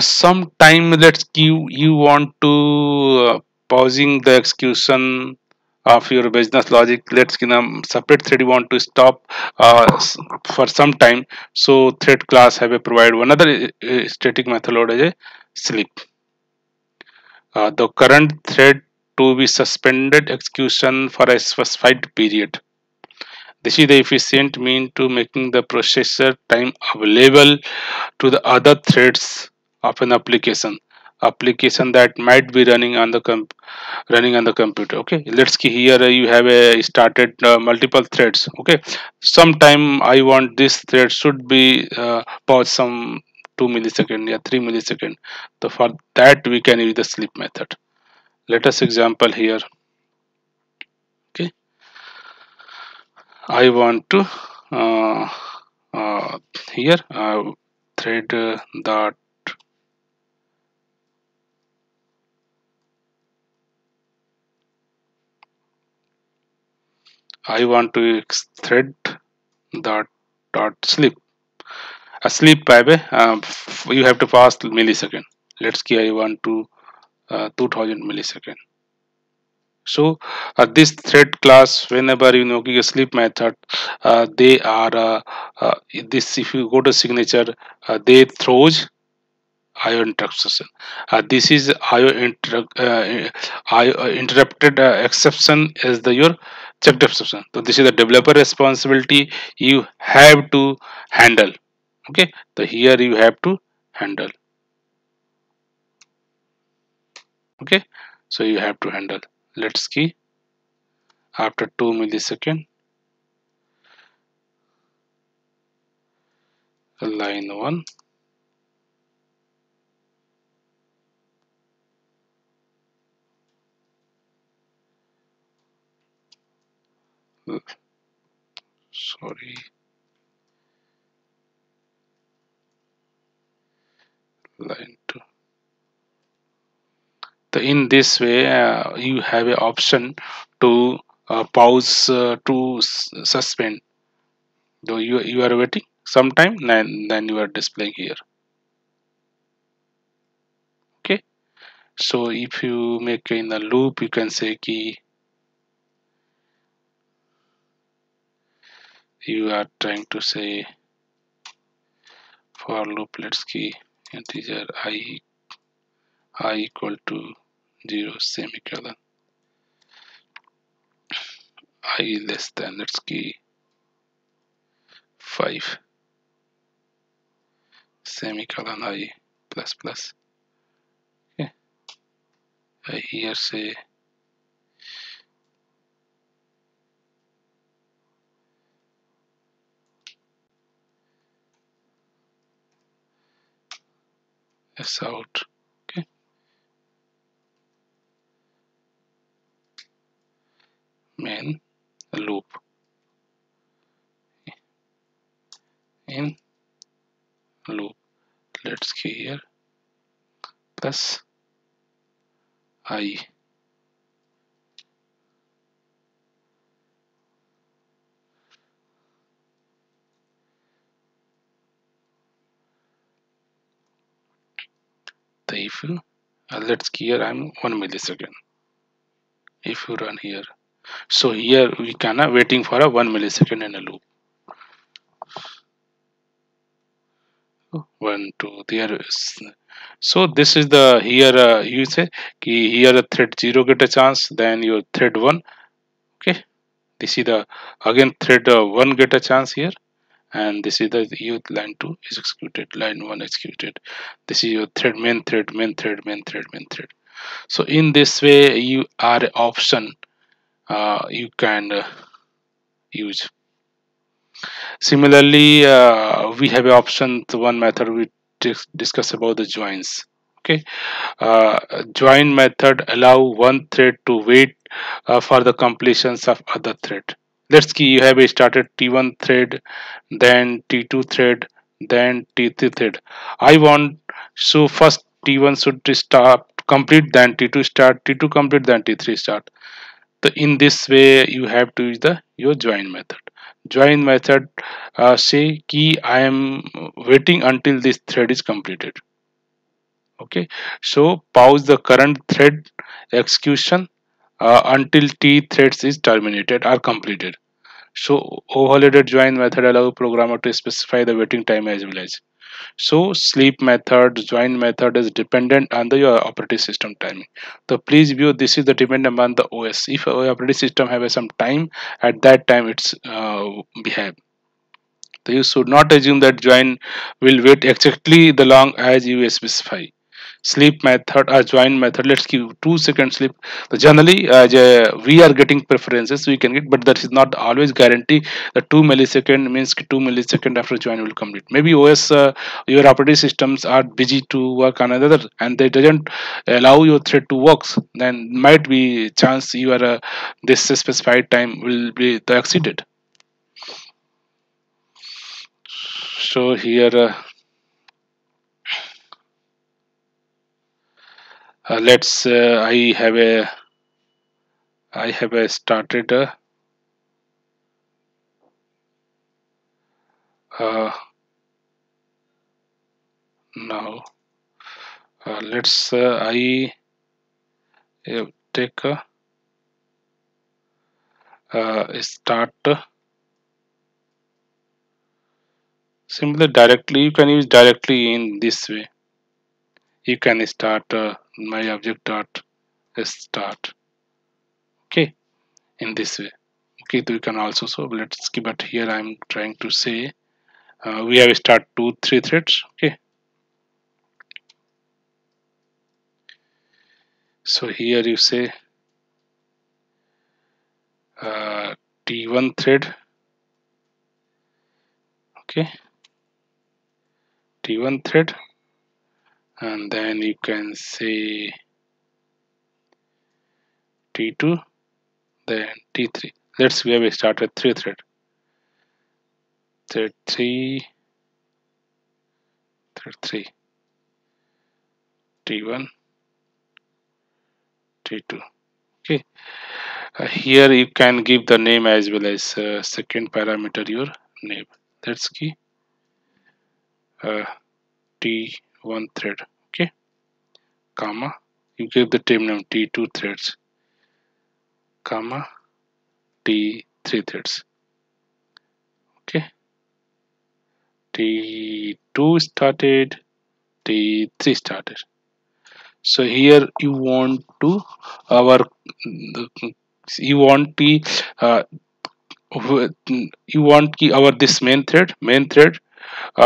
Speaker 1: Sometime let's give you want to pausing the execution of your business logic. Let's separate thread you want to stop for some time. So thread class have a provide one other static method as a sleep. The current thread to be suspended execution for a specified period. This is the efficient mean to making the processor time available to the other threads of an application that might be running on the computer. Okay, let's see here. You have a started multiple threads. Okay, sometime I want this thread should be pause some 2 millisecond, yeah, 3 millisecond. So for that we can use the sleep method. Let us example here. Okay, I want to uh, uh, here thread dot I want to thread dot sleep. A sleep by you have to pass millisecond. Let's say I want to 2000 millisecond. So this thread class, whenever you know a sleep method, they are this. If you go to signature, they throws IO interruption. This is IO interrupted exception is the your checked exception. So this is the developer responsibility. You have to handle. Okay, so here you have to handle. Okay, so you have to handle. Let's key after 2 millisecond, line 1. Sorry, line 2. So in this way you have an option to pause to suspend, though you are waiting sometime, then you are displaying here. Okay, so if you make in a loop, you can say key you are trying to say for loop. Let's key integer I equal to 0 semicolon, I less than, let's key 5 semicolon I plus plus. Okay, I here say s out. Okay, main loop in loop. Let's key here plus I. The if you let's key here I'm 1 millisecond. If you run here, so here we can waiting for a 1 millisecond in a loop. 1 2 there is. So this is the here you say here the thread 0 get a chance, then your thread 1. Okay, this is the again thread 1 get a chance here, and this is the youth line 2 is executed, line 1 executed. This is your thread main thread. So in this way you are option you can use. Similarly we have a option to one method we discuss about the joins. Okay. uh, Join method allow one thread to wait for the completions of other thread. Let's see, you have a started T1 thread, then T2 thread, then T3 thread. I want, so first T1 should start complete, then T2 start, T2 complete, then T3 start. So in this way you have to use the your join method. Join method say key I am waiting until this thread is completed. Okay, so pause the current thread execution until t threads is terminated or completed. So overloaded join method allow programmer to specify the waiting time as well as. So sleep method, join method is dependent on the your operating system timing. So please view this is the dependent on the OS. If our operating system have some time, at that time it's behave. So you should not assume that join will wait exactly the long as you specify. Sleep method or join method, let's give 2 seconds sleep. So generally we are getting preferences we can get, but that is not always guarantee. The 2 millisecond means 2 millisecond after join will complete. Maybe OS your operating systems are busy to work on another and they doesn't allow your thread to work, then might be chance your this specified time will be exceeded. So here let's I have a started uh, now let's I take a start simply directly. You can use directly in this way. You can start my object dot start. Okay, in this way. Okay, so you can also, so let's keep it here. I'm trying to say we have start 2 3 threads. Okay, so here you say T1 thread. Okay, T1 thread, and then you can say T2, then T3. Let's we have started 3 thread. Thread 3, thread 3, T1, T2. Okay, here you can give the name as well as second parameter your name. That's key uh, T1 thread. Okay, comma. You give the team name T2 threads, comma T3 threads. Okay, T2 started, T3 started. So here you want to our you want the uh, you want our this main thread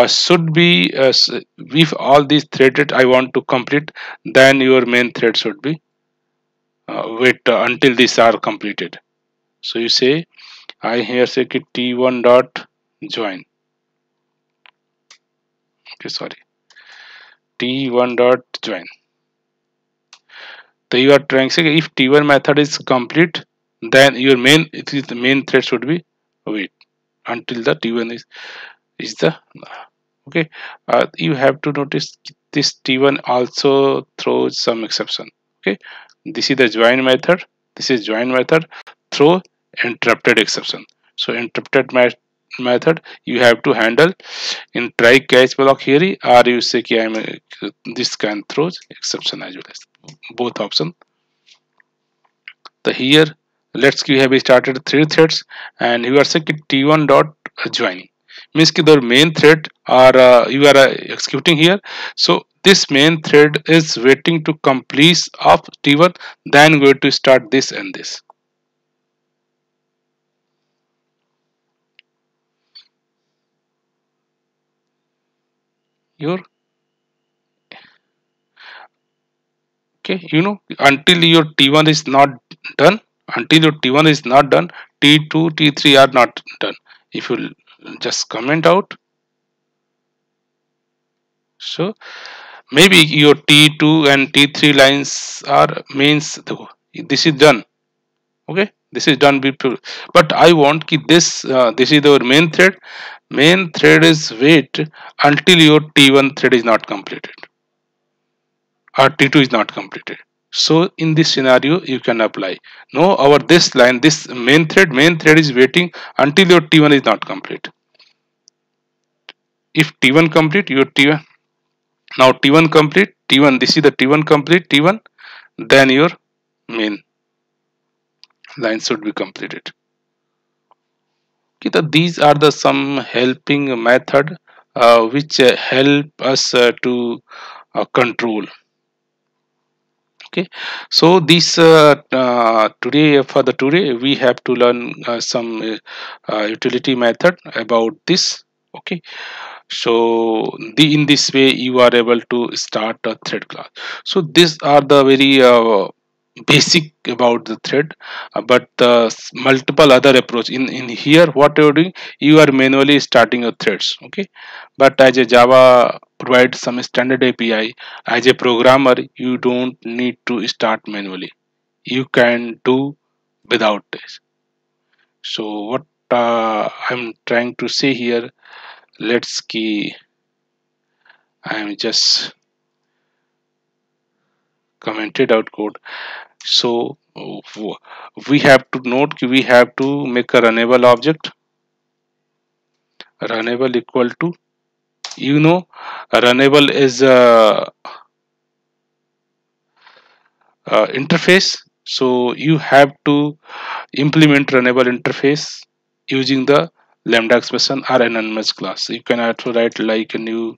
Speaker 1: should be if all these threaded I want to complete, then your main thread should be wait until these are completed. So you say I here say t1 dot join. Okay, sorry, t1 dot join. So you are trying to say if t1 method is complete, then your main it is the main thread should be wait until the t1 is the okay. You have to notice this t1 also throws some exception. Okay, this is the join method, this is join method throw interrupted exception. So interrupted method you have to handle in try catch block here, or you say ki I'm this can throws exception as well as both option. The here let's we have started 3 threads and you are saying t1 dot join means ki the main thread are you are executing here. So this main thread is waiting to complete of t1, then going to start this and this. Your okay, you know, until your t1 is not done, until your t1 is not done, t2 t3 are not done. If you just comment out, so maybe your T2 and T3 lines are means this is done. Okay, this is done before, but I want ki this is our main thread is wait until your T1 thread is not completed or T2 is not completed. So in this scenario you can apply, no, our this line, this main thread is waiting until your T1 is not complete. If T1 complete, your T1, now T1 complete, T1, this is the T1 complete, T1, then your main line should be completed. Okay, these are the some helping method which help us to control. Okay, so this today, for the today we have to learn some utility method about this. Okay, so in this way you are able to start a thread class. So these are the very basic about the thread, but multiple other approach in here. What you're doing, you are manually starting your threads. Okay, but as a Java provides some standard API, as a programmer you don't need to start manually, you can do without this. So what I'm trying to say here, let's key, I'm just commented out code. So we have to note we have to make a runnable object, runnable equal to, you know, a runnable is a interface. So you have to implement runnable interface using the lambda expression or anonymous class. You can also write like a new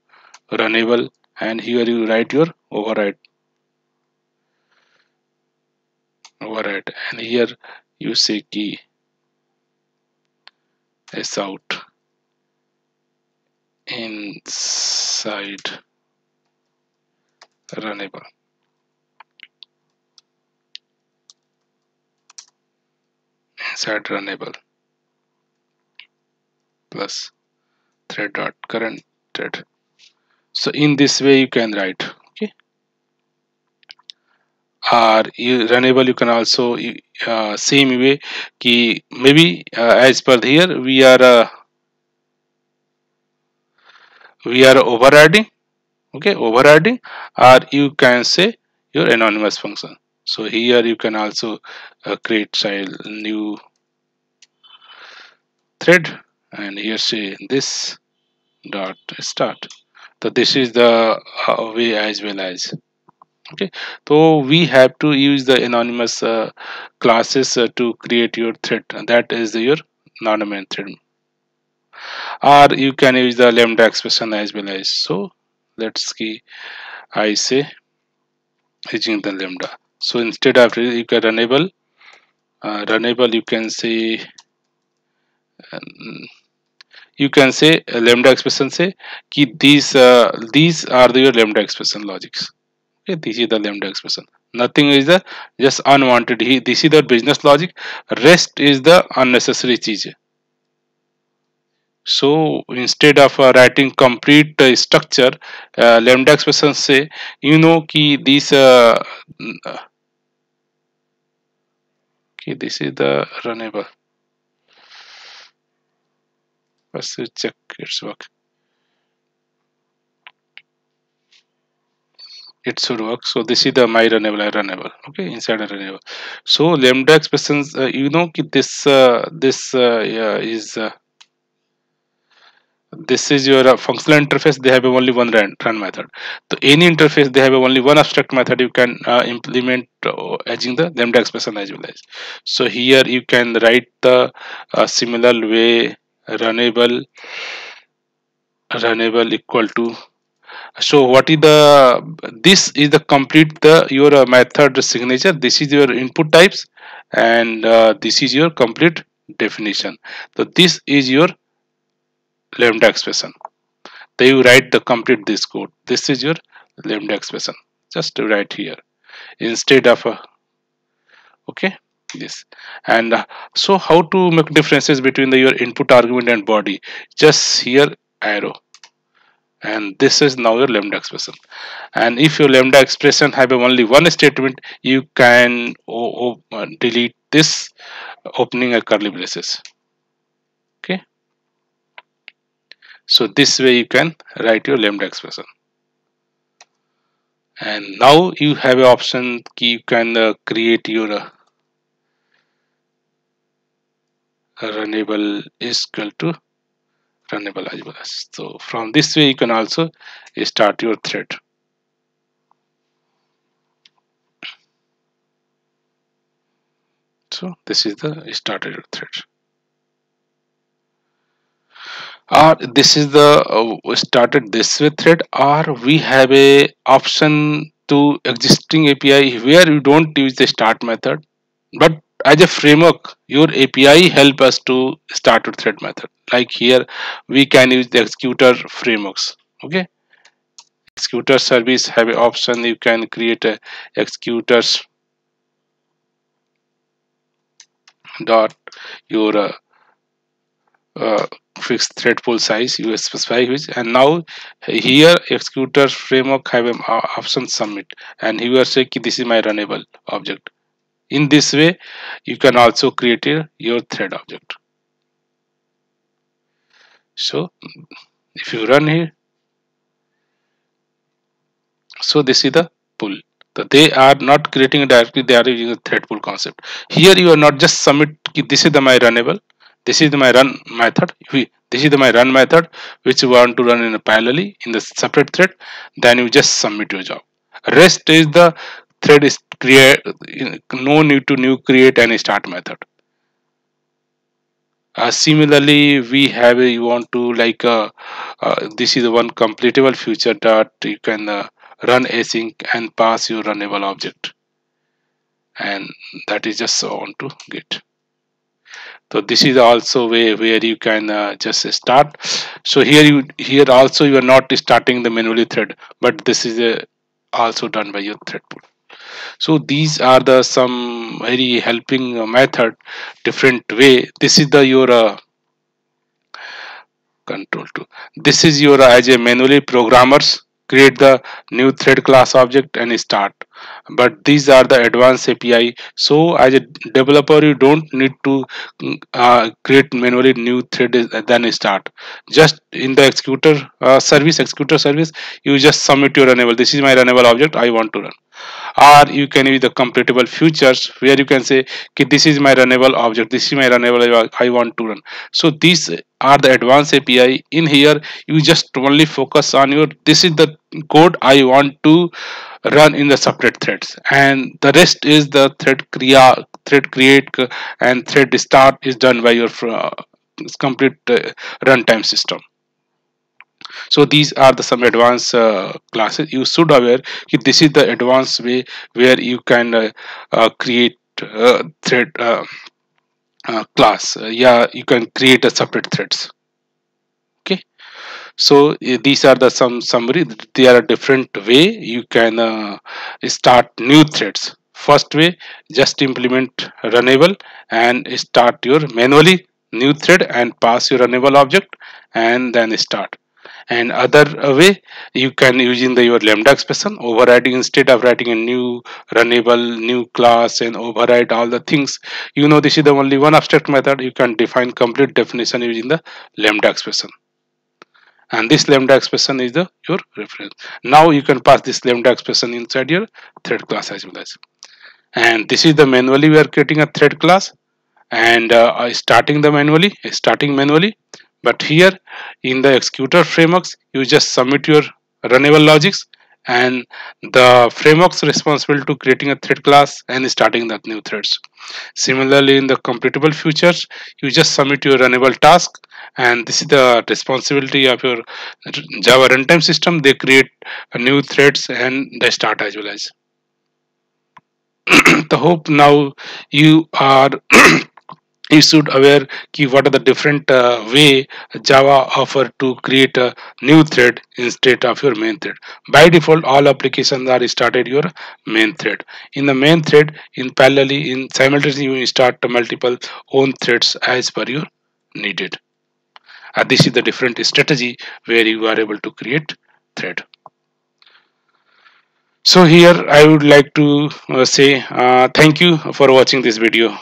Speaker 1: runnable, and here you write your override, and here you say key s out inside runnable, inside runnable plus thread dot current thread. So in this way you can write. Okay, or you runnable you can also same way key, maybe as per here we are overriding. Okay, overriding, or you can say your anonymous function. So here you can also create child new thread, and here say this dot start. So this is the way as well as. Okay, so we have to use the anonymous classes to create your thread, and that is your non-main thread, or you can use the lambda expression as well as. So let's see, I say using the lambda. So instead of you can runnable you can say um, you can say lambda expression say कि these are the your lambda expression logics. Okay, this is the lambda expression, nothing is the just unwanted. This is the business logic, rest is the unnecessary cheese. So instead of writing complete structure, lambda expression say, you know कि these okay, this is the runnable. Let's check its work. It should work. So this is the my runnable, runnable. Okay, inside a runnable. So lambda expressions, you know ki this is this is your functional interface. They have only one run method. So any interface they have only one abstract method you can implement using the lambda expression as well as. So here you can write the similar way runnable runnable equal to. So what is the, this is the complete the your method signature, this is your input types, and this is your complete definition. So this is your lambda expression. Then you write the complete this code, this is your lambda expression, just to write here instead of okay, this. And so how to make differences between the your input argument and body, just here arrow, and this is now your lambda expression. And if your lambda expression have only one statement, you can delete this opening a curly braces. Okay, so this way you can write your lambda expression. And now you have an option key, you can create your runnable is equal to runnable as well as. So from this way you can also start your thread. So this is the started your thread. Or this is the started this way thread, or we have a option to existing API where you don't use the start method, but as a framework your API help us to start a thread method. Like here we can use the executor frameworks. Okay, executor service have an option, you can create a executors dot your uh, fixed thread pool size you specify which, and now here executor framework have an option submit, and you are saying this is my runnable object. In this way you can also create your thread object. So if you run here, so this is the pool. So they are not creating it directly, they are using the thread pool concept. Here you are not just submit this is the my runnable, this is the my run method, this is the my run method which you want to run in a parallelly in the separate thread, then you just submit your job. Rest is the thread is create, no need to new create any start method. Similarly we have a, you want to like this is the one completable feature that you can run async and pass your runnable object, and that is just on to git. So this is also way where you can just start. So here also you are not starting the manually thread, but this is also done by your thread pool. So these are the some very helping method, different way. This is the your control to, this is your as a manually programmers create the new thread class object and start, but these are the advanced API. So as a developer you don't need to create manually new thread then start. Just in the executor service you just submit your runnable, this is my runnable object I want to run. Or you can use the completable features where you can say, okay, this is my runnable object, this is my runnable I want to run. So these are the advanced API. In here you just only focus on your, this is the code I want to run in the separate threads, and the rest is the thread create and thread start is done by your complete runtime system. So these are the some advanced classes you should aware that this is the advanced way where you can create thread class. Yeah, you can create a separate threads. Okay, so these are the some summary. There are different way you can start new threads. First way, just implement runnable and start your manually new thread and pass your runnable object and then start. And other way you can using the your lambda expression overriding, instead of writing a new runnable new class and override all the things, you know, this is the only one abstract method, you can define complete definition using the lambda expression, and this lambda expression is the your reference. Now you can pass this lambda expression inside your thread class as well as, and this is the manually we are creating a thread class and starting manually. But here in the executor frameworks you just submit your runnable logics, and the frameworks responsible to creating a thread class and starting the new threads. Similarly in the completable features you just submit your runnable task, and this is the responsibility of your Java runtime system, they create new threads and they start as well as. The hope now you are you should aware ki what are the different way Java offer to create a new thread instead of your main thread. By default all applications are started your main thread. In the main thread in parallelly in simultaneously you start multiple own threads as per your needed. This is the different strategy where you are able to create thread. So here I would like to say thank you for watching this video.